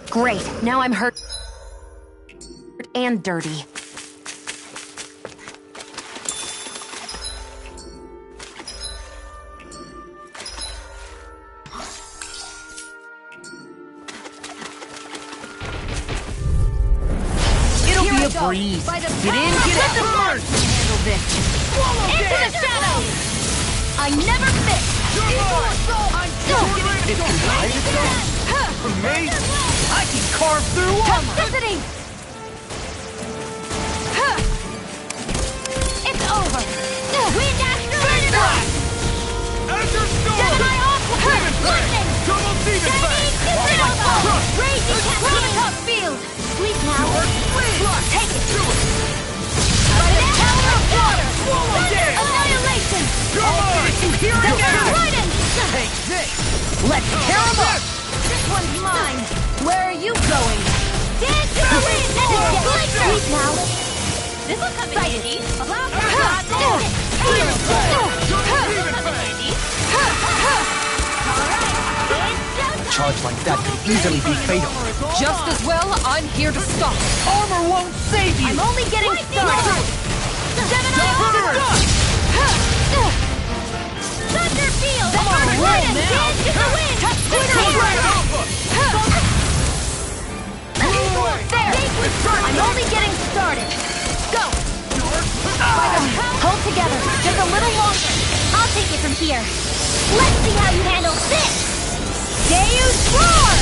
Speaker 5: Great, now I'm hurt and dirty.
Speaker 4: It'll be a breeze. Get in, get out.
Speaker 9: Handle this. Into the shadows! I never miss!
Speaker 3: From me?
Speaker 4: I can carve through armor.
Speaker 9: Toxicity! It's over! Wind Astrolator!
Speaker 3: Azure Storm!
Speaker 9: Gemini Aqua! Lightning!
Speaker 3: Double Demon Fang!
Speaker 9: Supernova! Raging Catastrophe Field! Sleep now! Take it! By the power of water! Annihilation!
Speaker 4: You hear it?
Speaker 9: Trident!
Speaker 4: Take this. Let's tear 'em up.
Speaker 9: This one's mine! Where are you going? Dance to the wind! Sleep now! This'll come in handy!
Speaker 6: A charge like that could easily be fatal.
Speaker 7: Just as well, I'm here to stop.
Speaker 4: Armor won't save you.
Speaker 9: I'm only getting started! Gemini Thunder Field!
Speaker 4: Come on, roll
Speaker 9: Trident!
Speaker 4: now.
Speaker 9: Dance to the wind! There! I'm only getting started! Go! Hold together, just a little longer. I'll take it from here. Let's see how you handle this! Deus Roar!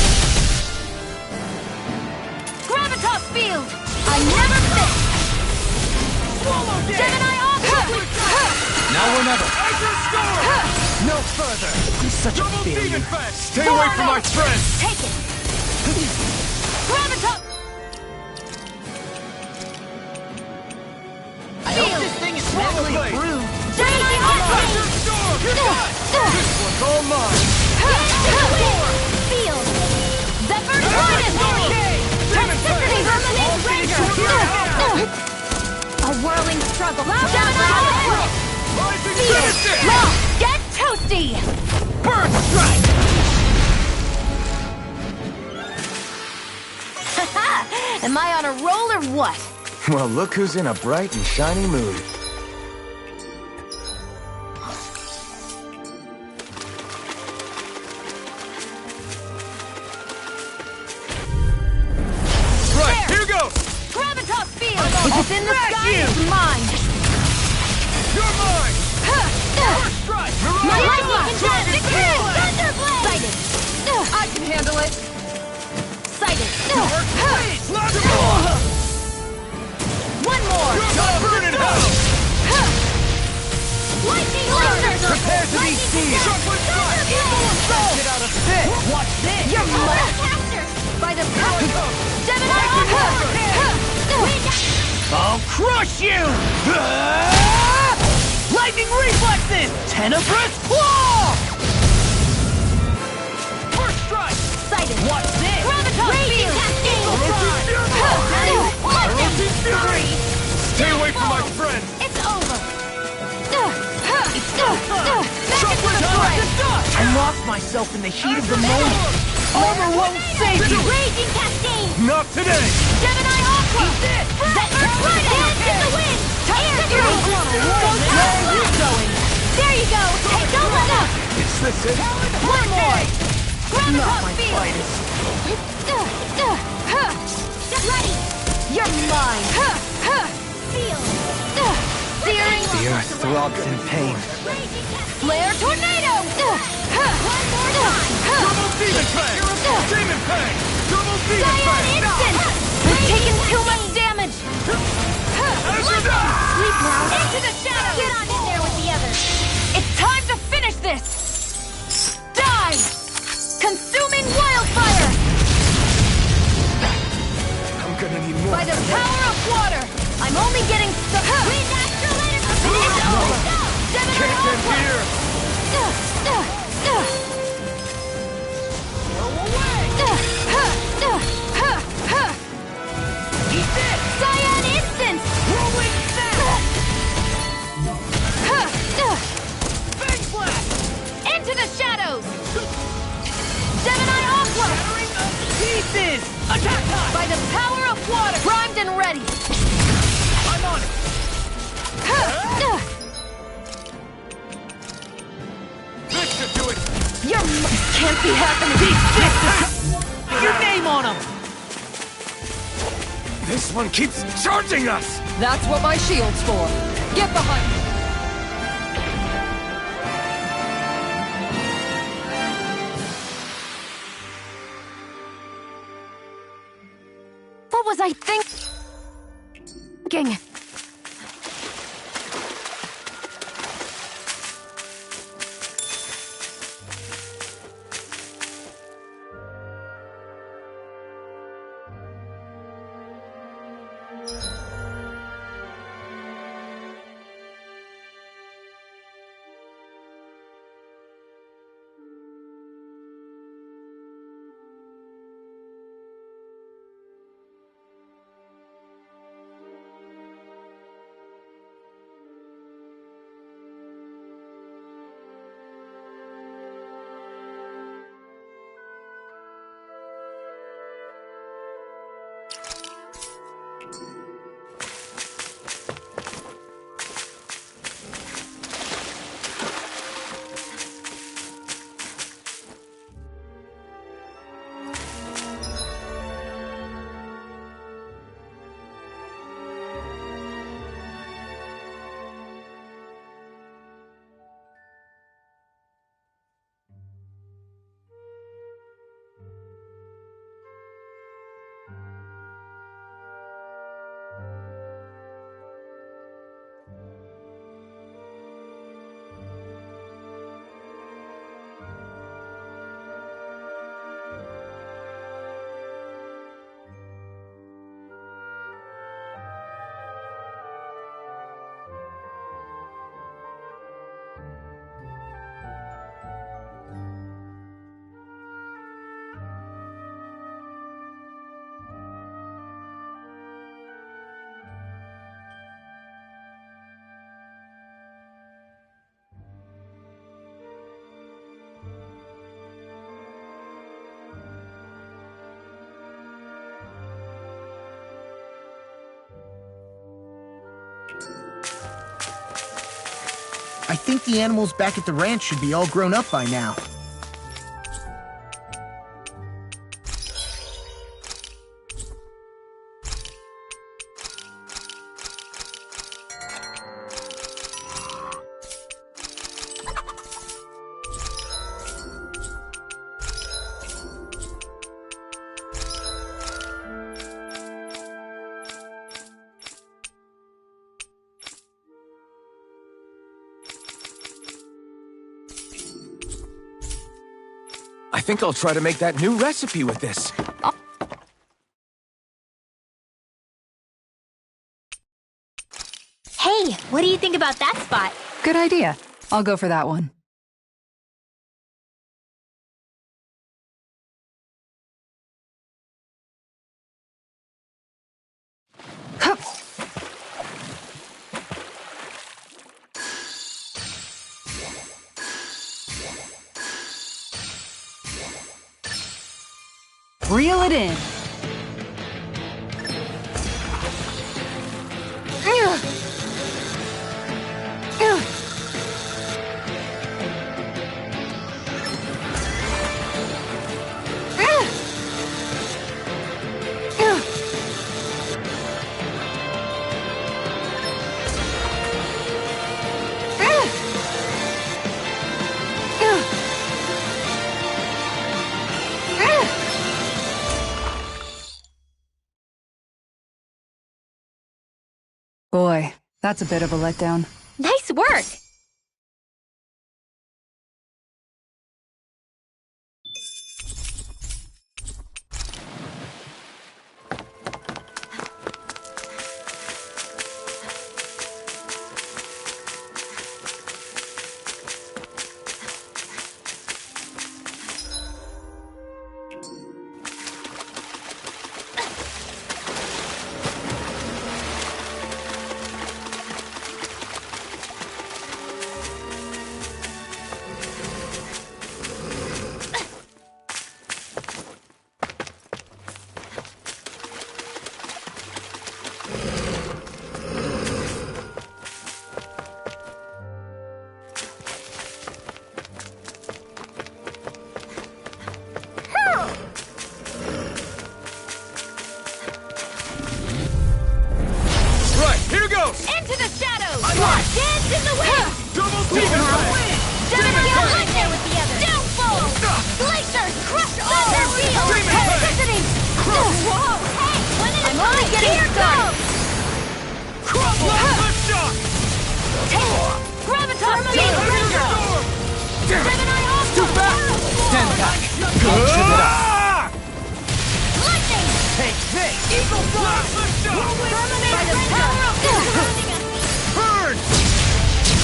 Speaker 9: Gravitas Field! I never miss! Gemini Aqua!
Speaker 6: Now or never.
Speaker 3: Azure Storm!
Speaker 4: No further. I'm such a
Speaker 3: Double
Speaker 4: failure.
Speaker 3: Demon Fang! Stay away from my friends!
Speaker 9: Take it! Gravitas!
Speaker 4: I hope this thing is mentally
Speaker 3: Blade.
Speaker 4: approved.
Speaker 9: Gemini Aqua!
Speaker 3: Azure Storm! This one's all mine!
Speaker 9: Field! Zephyr Trident! Toxicity! Permanent Ranger! A whirling struggle! Gemini Aqua!
Speaker 3: Rising
Speaker 9: Field!
Speaker 3: Genesis!
Speaker 9: Lock! Get toasty!
Speaker 4: Bird strike.
Speaker 9: Am I on a roll or what?
Speaker 1: Well, look who's in a bright and shiny mood.
Speaker 3: Right, here goes!
Speaker 9: Gravitas Field! What's in the sky is mine!
Speaker 3: You're mine!
Speaker 9: First
Speaker 3: Strike!
Speaker 9: My lightning can dance! Thunderblade! Sighted!
Speaker 7: I can handle it.
Speaker 9: Sighted!
Speaker 3: Let's go!
Speaker 9: One more!
Speaker 3: Burn in hell!
Speaker 9: Lightning laser!
Speaker 3: Prepare to be seen! Chocolate strike!
Speaker 4: Get out of fit. Watch this.
Speaker 9: You're mine! By the power! Gemini Aqua!
Speaker 4: I'll crush you. Lightning reflexes. Tenebrous claw.
Speaker 3: First strike!
Speaker 9: Sighted!
Speaker 4: Watch this.
Speaker 9: Gravitas Field! Lightning fury!
Speaker 3: Stay away from my friends!
Speaker 9: It's over!
Speaker 4: I lost myself in the heat of the moment. Armor won't save you.
Speaker 9: Raging Cascade!
Speaker 3: Not today!
Speaker 9: Gemini Aqua! Zephyr Trident! Dance in the wind! Air through! Where are you going? There you go! Hey, don't let up!
Speaker 3: Is this it?
Speaker 9: One more!
Speaker 4: Not my
Speaker 9: Field!
Speaker 4: finest.
Speaker 9: Get ready! You're mine! Field! Searing!
Speaker 6: The earth throbs in pain.
Speaker 9: Raging Cascade! Flare Tornado! One more time!
Speaker 3: Double Demon Fang! Demon Fang! Double Demon
Speaker 9: Cyan
Speaker 3: Fang!
Speaker 9: Instant! We've taken too much damage!
Speaker 3: Azure Storm!
Speaker 9: Sleep now! Into the shadows! Get on in there with the others! It's time to finish this! Die! Consuming wildfire!
Speaker 3: I'm gonna need more.
Speaker 9: By the power of water! I'm only getting stuck. Wind Astrolator! It's over! Gemini
Speaker 3: Can't end
Speaker 9: Aqua!
Speaker 3: here!
Speaker 9: Eat this! Cyan Instant!
Speaker 4: Rolling snap.
Speaker 9: Fang Blast! Into the shadows! Gemini Aqua! Attack time! By the power of water! Primed and ready!
Speaker 3: I'm on it! This should do it!
Speaker 9: Can't be happening!
Speaker 4: Your name on him!
Speaker 3: This one keeps charging us!
Speaker 7: That's what my shield's for. Get behind me.
Speaker 5: What was I thinking?
Speaker 8: I think the animals back at the ranch should be all grown up by now.
Speaker 3: I think I'll try to make that new recipe with this.
Speaker 2: Hey, what do you think about that spot?
Speaker 7: Good idea. I'll go for that one. Reel it in. Boy, that's a bit of a letdown.
Speaker 2: Nice work!
Speaker 9: Gemini Alpha!
Speaker 3: Too fast! Stand back! Trim it up!
Speaker 9: Lightning!
Speaker 3: Take this! Eagle Flash!
Speaker 9: By the power of
Speaker 3: Burn!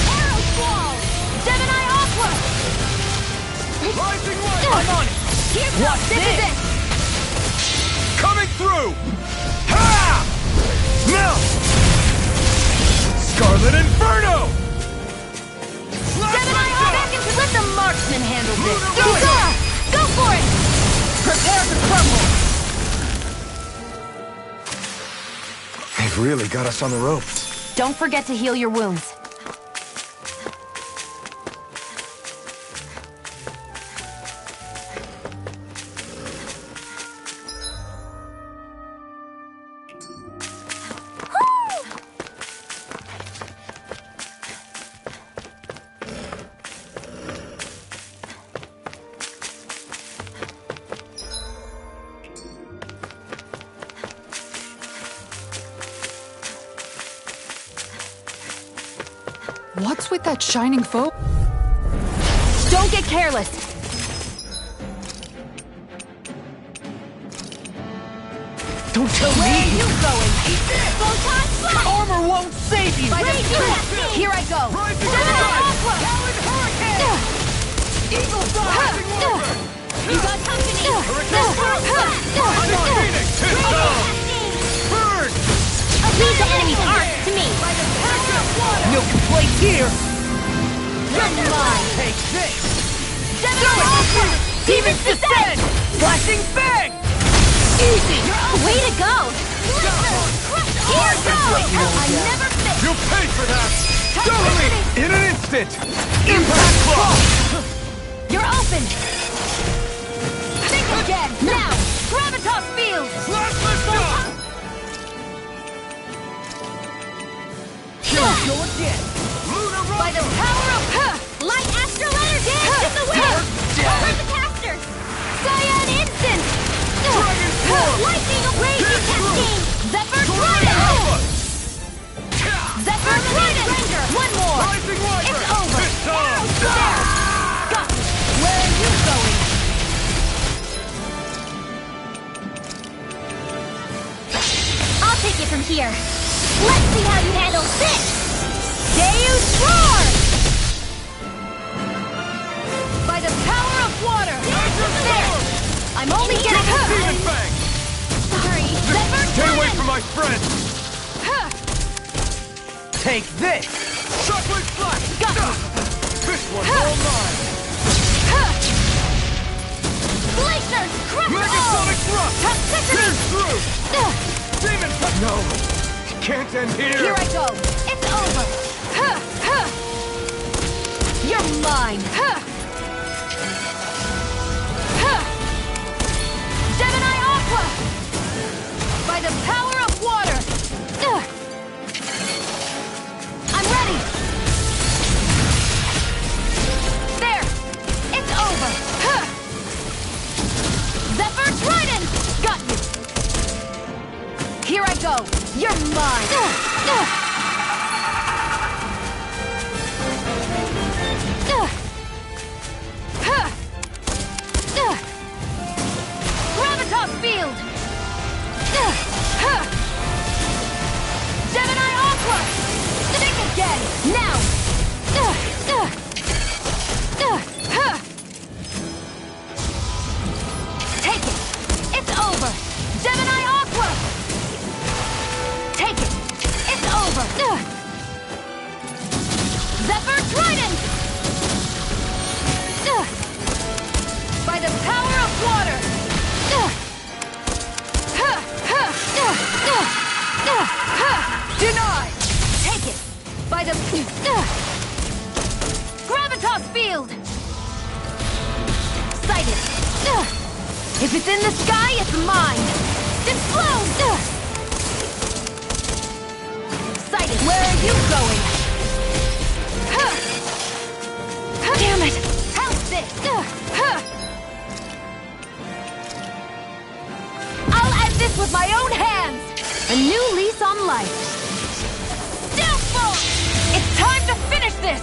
Speaker 9: Arrow Squall! Gemini Aqua!
Speaker 3: Rising Light! I'm on it!
Speaker 9: Here's
Speaker 3: Watch
Speaker 9: this is it!
Speaker 3: Coming through! Ha! Melt! Scarlet Inferno!
Speaker 9: Gemini Aqua! Let the marksman handle this! Zora! Go for it! Prepare to crumble!
Speaker 1: They've really got us on the ropes.
Speaker 5: Don't forget to heal your wounds.
Speaker 7: What's with that shining foe?
Speaker 5: Don't get careless!
Speaker 4: Don't tell
Speaker 9: Where are
Speaker 4: me!
Speaker 9: you going? Photon Flight!
Speaker 4: Armor won't save you!
Speaker 9: By the
Speaker 5: Here I go!
Speaker 9: Gemini Aqua!
Speaker 3: Hurricane!
Speaker 9: Eagle Fly! You got company!
Speaker 3: I'm on Phoenix! Tis down! Burn!
Speaker 2: Leave the enemy's arc to me.
Speaker 9: By the power of water!
Speaker 4: No complaints here!
Speaker 9: Thunder Line!
Speaker 3: Take this!
Speaker 9: Gemini Aqua!
Speaker 3: Demons descend! Flashing bang!
Speaker 9: Easy!
Speaker 2: Way to go!
Speaker 9: Here goes! I never fail!
Speaker 3: You'll pay for that!
Speaker 9: Toxicity!
Speaker 3: In an instant! Impact Claw!
Speaker 9: You're open! Think again! Now! Gravitas Field!
Speaker 3: Last lift up!
Speaker 9: Here we go again!
Speaker 3: Lunar
Speaker 9: By the power of
Speaker 2: Light Astral Energy in the wind! Over the caster!
Speaker 9: Cyan Instant!
Speaker 3: Dragon Form!
Speaker 2: Lightning Raging Cascade!
Speaker 9: Zephyr Trident!
Speaker 3: Alpha!
Speaker 9: Zephyr Trident! One more!
Speaker 3: Rising Wyvern!
Speaker 9: It's over!
Speaker 3: This time!
Speaker 9: There! Got me! Where are you going?
Speaker 2: I'll take it from here. Let's see how you handle this!
Speaker 9: Deus Roar! By the power of water! There! I'm only getting
Speaker 3: Demon Fang!
Speaker 9: Sorry! Zephyr
Speaker 3: Stay away
Speaker 9: Trident!
Speaker 3: from my friend!
Speaker 4: Take this!
Speaker 3: Chocolate Flash!
Speaker 9: Got me!
Speaker 3: This one's all mine!
Speaker 9: Blazers! Crush
Speaker 3: Megasonic Thrust!
Speaker 9: Toxicity!
Speaker 3: Pierce through! Demon Fang! No! It can't end here!
Speaker 9: Here I go! It's over! You're mine! Gemini Aqua! By the power of water! I'm ready! There! It's over! Zephyr Trident! Got you! Here I go! You're mine! Gravitas Field! Gemini Aqua! Think again! Now! Take it! It's over! Gemini Aqua! Take it! It's over! Zephyr Trident! By the power of water! Denied! Take it! By the... Gravitas Field! Sighted! If it's in the sky, it's mine! Explode! Sighted! Where are you going? Damn it! How's this? I'll end this with my own hands! A new lease on life. Downfall! It's time to finish this!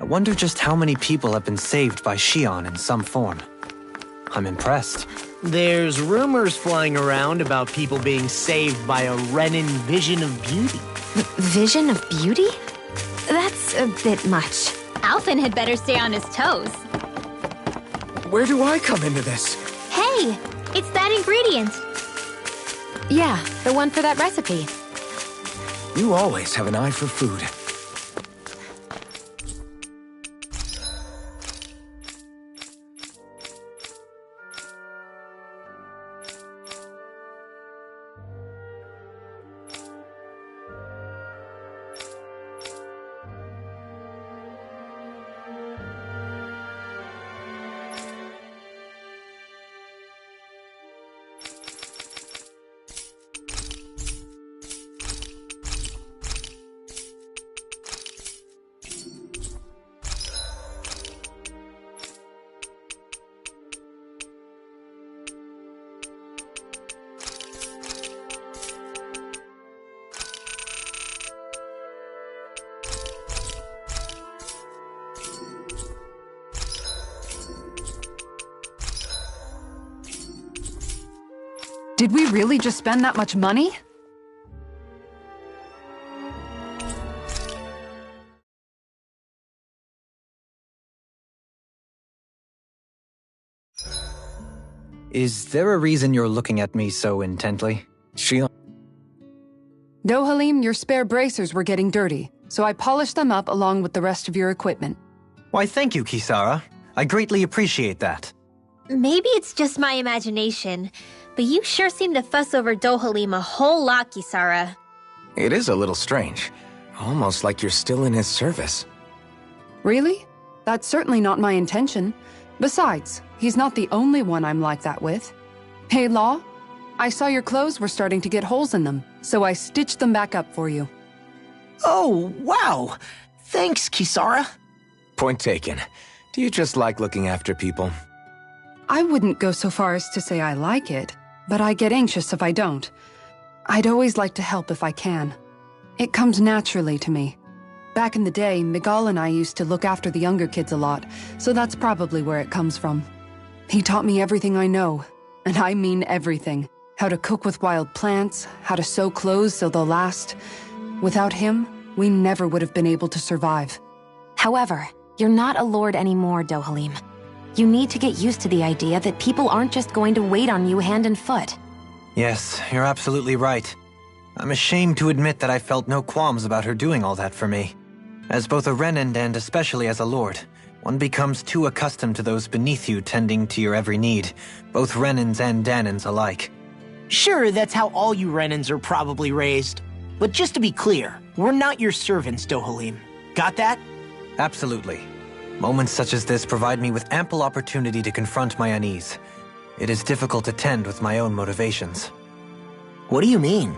Speaker 6: I wonder just how many people have been saved by Xion in some form. I'm impressed.
Speaker 4: There's rumors flying around about people being saved by a Renin vision of beauty.
Speaker 5: Vision of beauty? That's a bit much.
Speaker 2: Alphen had better stay on his toes.
Speaker 3: Where do I come into this?
Speaker 2: Hey, it's that ingredient.
Speaker 5: Yeah, the one for that recipe.
Speaker 1: You always have an eye for food.
Speaker 7: Did we really just spend that much money?
Speaker 6: Is there a reason you're looking at me so intently?
Speaker 1: Xion.
Speaker 7: Dohalim, your spare bracers were getting dirty, so I polished them up along with the rest of your equipment.
Speaker 6: Why, thank you, Kisara. I greatly appreciate that.
Speaker 2: Maybe it's just my imagination, but you sure seem to fuss over Dohalim a whole lot, Kisara.
Speaker 1: It is a little strange. Almost like you're still in his service.
Speaker 7: Really? That's certainly not my intention. Besides, he's not the only one I'm like that with. Hey, Law, I saw your clothes were starting to get holes in them, so I stitched them back up for you.
Speaker 4: Oh, wow. Thanks, Kisara.
Speaker 1: Point taken. Do you just like looking after people?
Speaker 7: I wouldn't go so far as to say I like it, but I get anxious if I don't. I'd always like to help if I can. It comes naturally to me. Back in the day, Miguel and I used to look after the younger kids a lot, so that's probably where it comes from. He taught me everything I know, and I mean everything. How to cook with wild plants, how to sew clothes so they'll last. Without him, we never would have been able to survive.
Speaker 5: However, you're not a lord anymore, Dohalim. You need to get used to the idea that people aren't just going to wait on you hand and foot.
Speaker 6: Yes, you're absolutely right. I'm ashamed to admit that I felt no qualms about her doing all that for me. As both a Renin and especially as a lord, one becomes too accustomed to those beneath you tending to your every need, both Renins and Dahnans alike.
Speaker 4: Sure, that's how all you Renins are probably raised. But just to be clear, we're not your servants, Dohalim. Got that?
Speaker 6: Absolutely. Moments such as this provide me with ample opportunity to confront my unease. It is difficult to tend with my own motivations.
Speaker 4: What do you mean?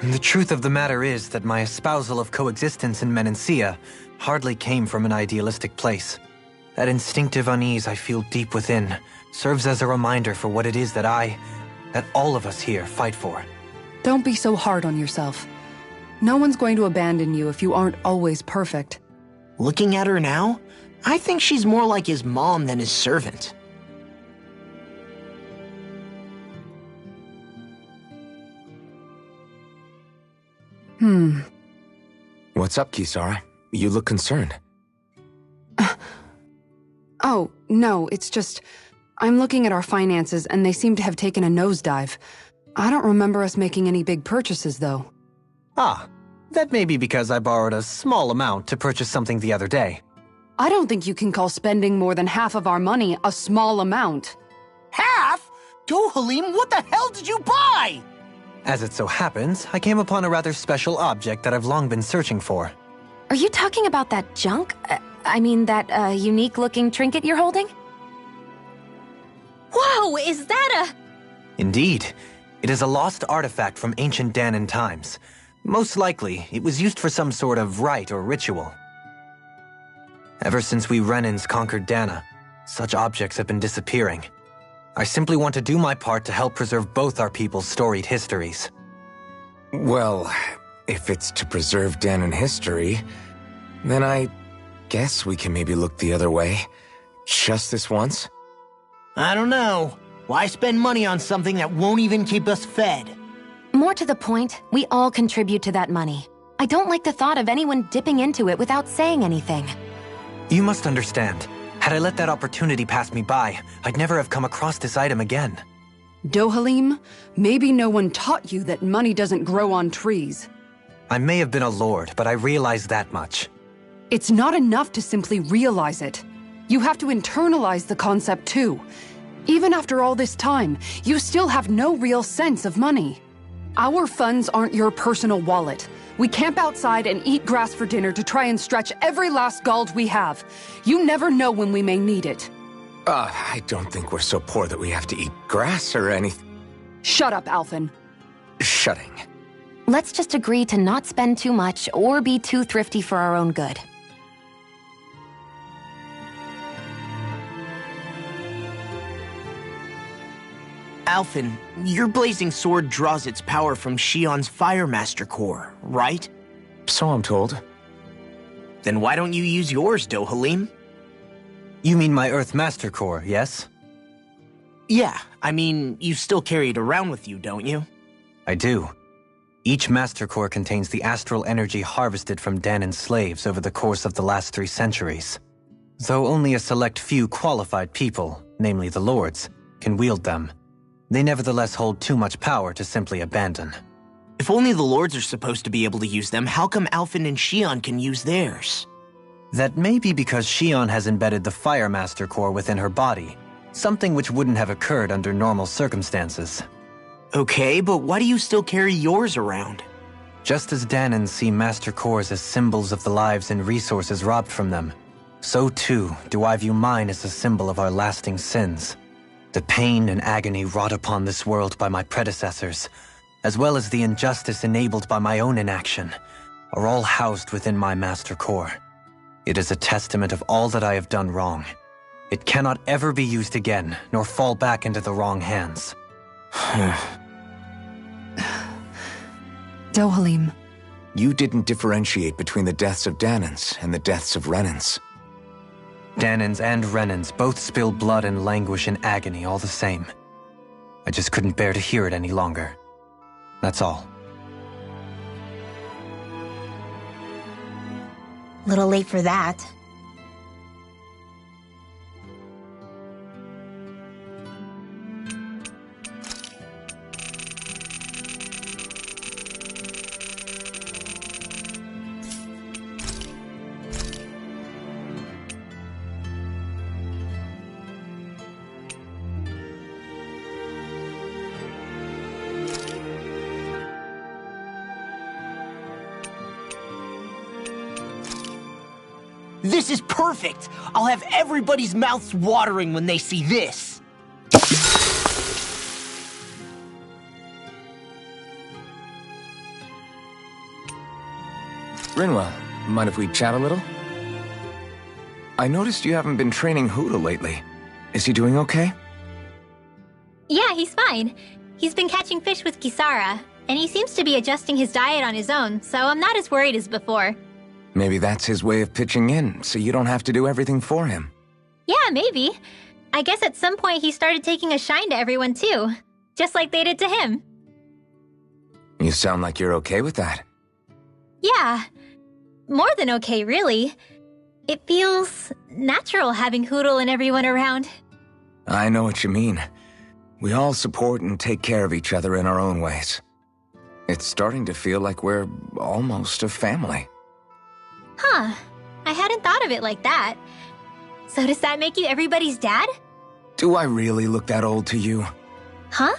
Speaker 6: The truth of the matter is that my espousal of coexistence in Menancia hardly came from an idealistic place. That instinctive unease I feel deep within serves as a reminder for what it is that all of us here fight for.
Speaker 7: Don't be so hard on yourself. No one's going to abandon you if you aren't always perfect.
Speaker 4: Looking at her now, I think she's more like his mom than his servant.
Speaker 1: What's up, Kisara? You look concerned.
Speaker 7: Oh, no, it's just... I'm looking at our finances and they seem to have taken a nosedive. I don't remember us making any big purchases, though.
Speaker 6: Ah, that may be because I borrowed a small amount to purchase something the other day.
Speaker 7: I don't think you can call spending more than half of our money a small amount.
Speaker 4: Half? Dohalim, what the hell did you buy?
Speaker 6: As it so happens, I came upon a rather special object that I've long been searching for.
Speaker 5: Are you talking about that junk? That unique-looking trinket you're holding?
Speaker 2: Whoa, is that
Speaker 6: Indeed. It is a lost artifact from ancient Dahnan times. Most likely, it was used for some sort of rite or ritual. Ever since we Renins conquered Dahna, such objects have been disappearing. I simply want to do my part to help preserve both our people's storied histories.
Speaker 1: Well, if it's to preserve Dahnan history, then I guess we can maybe look the other way. Just this once?
Speaker 4: I don't know. Why spend money on something that won't even keep us fed?
Speaker 5: More to the point, we all contribute to that money. I don't like the thought of anyone dipping into it without saying anything.
Speaker 6: You must understand. Had I let that opportunity pass me by, I'd never have come across this item again.
Speaker 7: Dohalim, maybe no one taught you that money doesn't grow on trees.
Speaker 6: I may have been a lord, but I realize that much.
Speaker 7: It's not enough to simply realize it. You have to internalize the concept too. Even after all this time, you still have no real sense of money. Our funds aren't your personal wallet. We camp outside and eat grass for dinner to try and stretch every last gold we have. You never know when we may need it.
Speaker 1: I don't think we're so poor that we have to eat grass or anything.
Speaker 7: Shut up, Alphen.
Speaker 1: Shutting.
Speaker 5: Let's just agree to not spend too much or be too thrifty for our own good.
Speaker 4: Alphen, your blazing sword draws its power from Shion's Fire Master Core, right?
Speaker 1: So I'm told.
Speaker 4: Then why don't you use yours, Dohalim?
Speaker 6: You mean my Earth Master Core, yes?
Speaker 4: Yeah, I mean, you still carry it around with you, don't you?
Speaker 6: I do. Each Master Core contains the astral energy harvested from Danan's slaves over the course of the last 3 centuries. Though only a select few qualified people, namely the Lords, can wield them, they nevertheless hold too much power to simply abandon.
Speaker 4: If only the Lords are supposed to be able to use them, how come Alphen and Shion can use theirs?
Speaker 6: That may be because Shion has embedded the Fire Master Core within her body, something which wouldn't have occurred under normal circumstances.
Speaker 4: Okay, but why do you still carry yours around?
Speaker 6: Just as Danans see Master Cores as symbols of the lives and resources robbed from them, so too do I view mine as a symbol of our lasting sins. The pain and agony wrought upon this world by my predecessors, as well as the injustice enabled by my own inaction, are all housed within my Master Core. It is a testament of all that I have done wrong. It cannot ever be used again, nor fall back into the wrong hands.
Speaker 7: Dohalim.
Speaker 1: You didn't differentiate between the deaths of Danans and the deaths of Renans.
Speaker 6: Danans and Renans both spill blood and languish in agony all the same. I just couldn't bear to hear it any longer. That's all.
Speaker 2: Little late for that.
Speaker 4: This is perfect! I'll have everybody's mouths watering when they see this!
Speaker 1: Rinwell, mind if we chat a little? I noticed you haven't been training Hootle lately. Is he doing okay?
Speaker 2: Yeah, he's fine. He's been catching fish with Kisara, and he seems to be adjusting his diet on his own, so I'm not as worried as before.
Speaker 1: Maybe that's his way of pitching in, so you don't have to do everything for him.
Speaker 2: Yeah, maybe. I guess at some point he started taking a shine to everyone too, just like they did to him.
Speaker 1: You sound like you're okay with that.
Speaker 2: Yeah. More than okay, really. It feels natural having Hootle and everyone around.
Speaker 1: I know what you mean. We all support and take care of each other in our own ways. It's starting to feel like we're almost a family.
Speaker 2: Huh. I hadn't thought of it like that. So does that make you everybody's dad?
Speaker 1: Do I really look that old to you?
Speaker 2: Huh?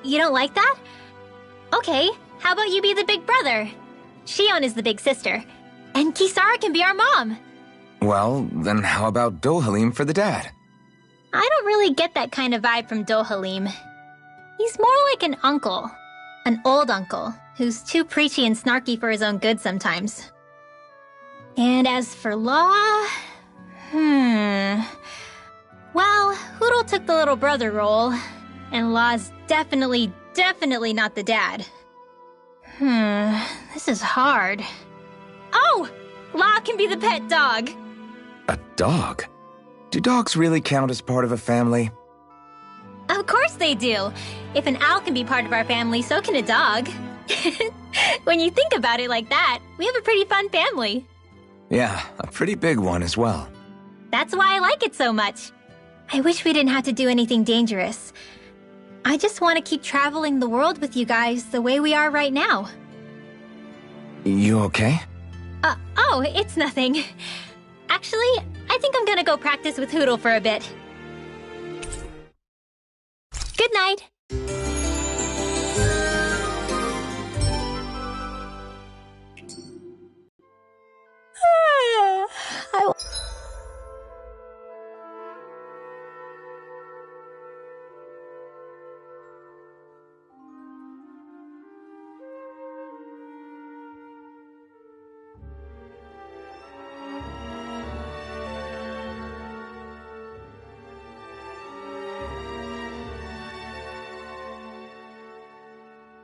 Speaker 2: You don't like that? Okay, how about you be the big brother? Shion is the big sister. And Kisara can be our mom.
Speaker 1: Well, then how about Dohalim for the dad?
Speaker 2: I don't really get that kind of vibe from Dohalim. He's more like an uncle. An old uncle, who's too preachy and snarky for his own good sometimes. And as for Law... Well, Hootle took the little brother role, and Law's definitely not the dad. This is hard. Oh! Law can be the pet dog!
Speaker 1: A dog? Do dogs really count as part of a family?
Speaker 2: Of course they do. If an owl can be part of our family, so can a dog. When you think about it like that, we have a pretty fun family.
Speaker 1: Yeah, a pretty big one as well.
Speaker 2: That's why I like it so much. I wish we didn't have to do anything dangerous. I just want to keep traveling the world with you guys the way we are right now.
Speaker 1: You okay?
Speaker 2: Oh, it's nothing. Actually, I think I'm gonna go practice with Hootle for a bit. Good night.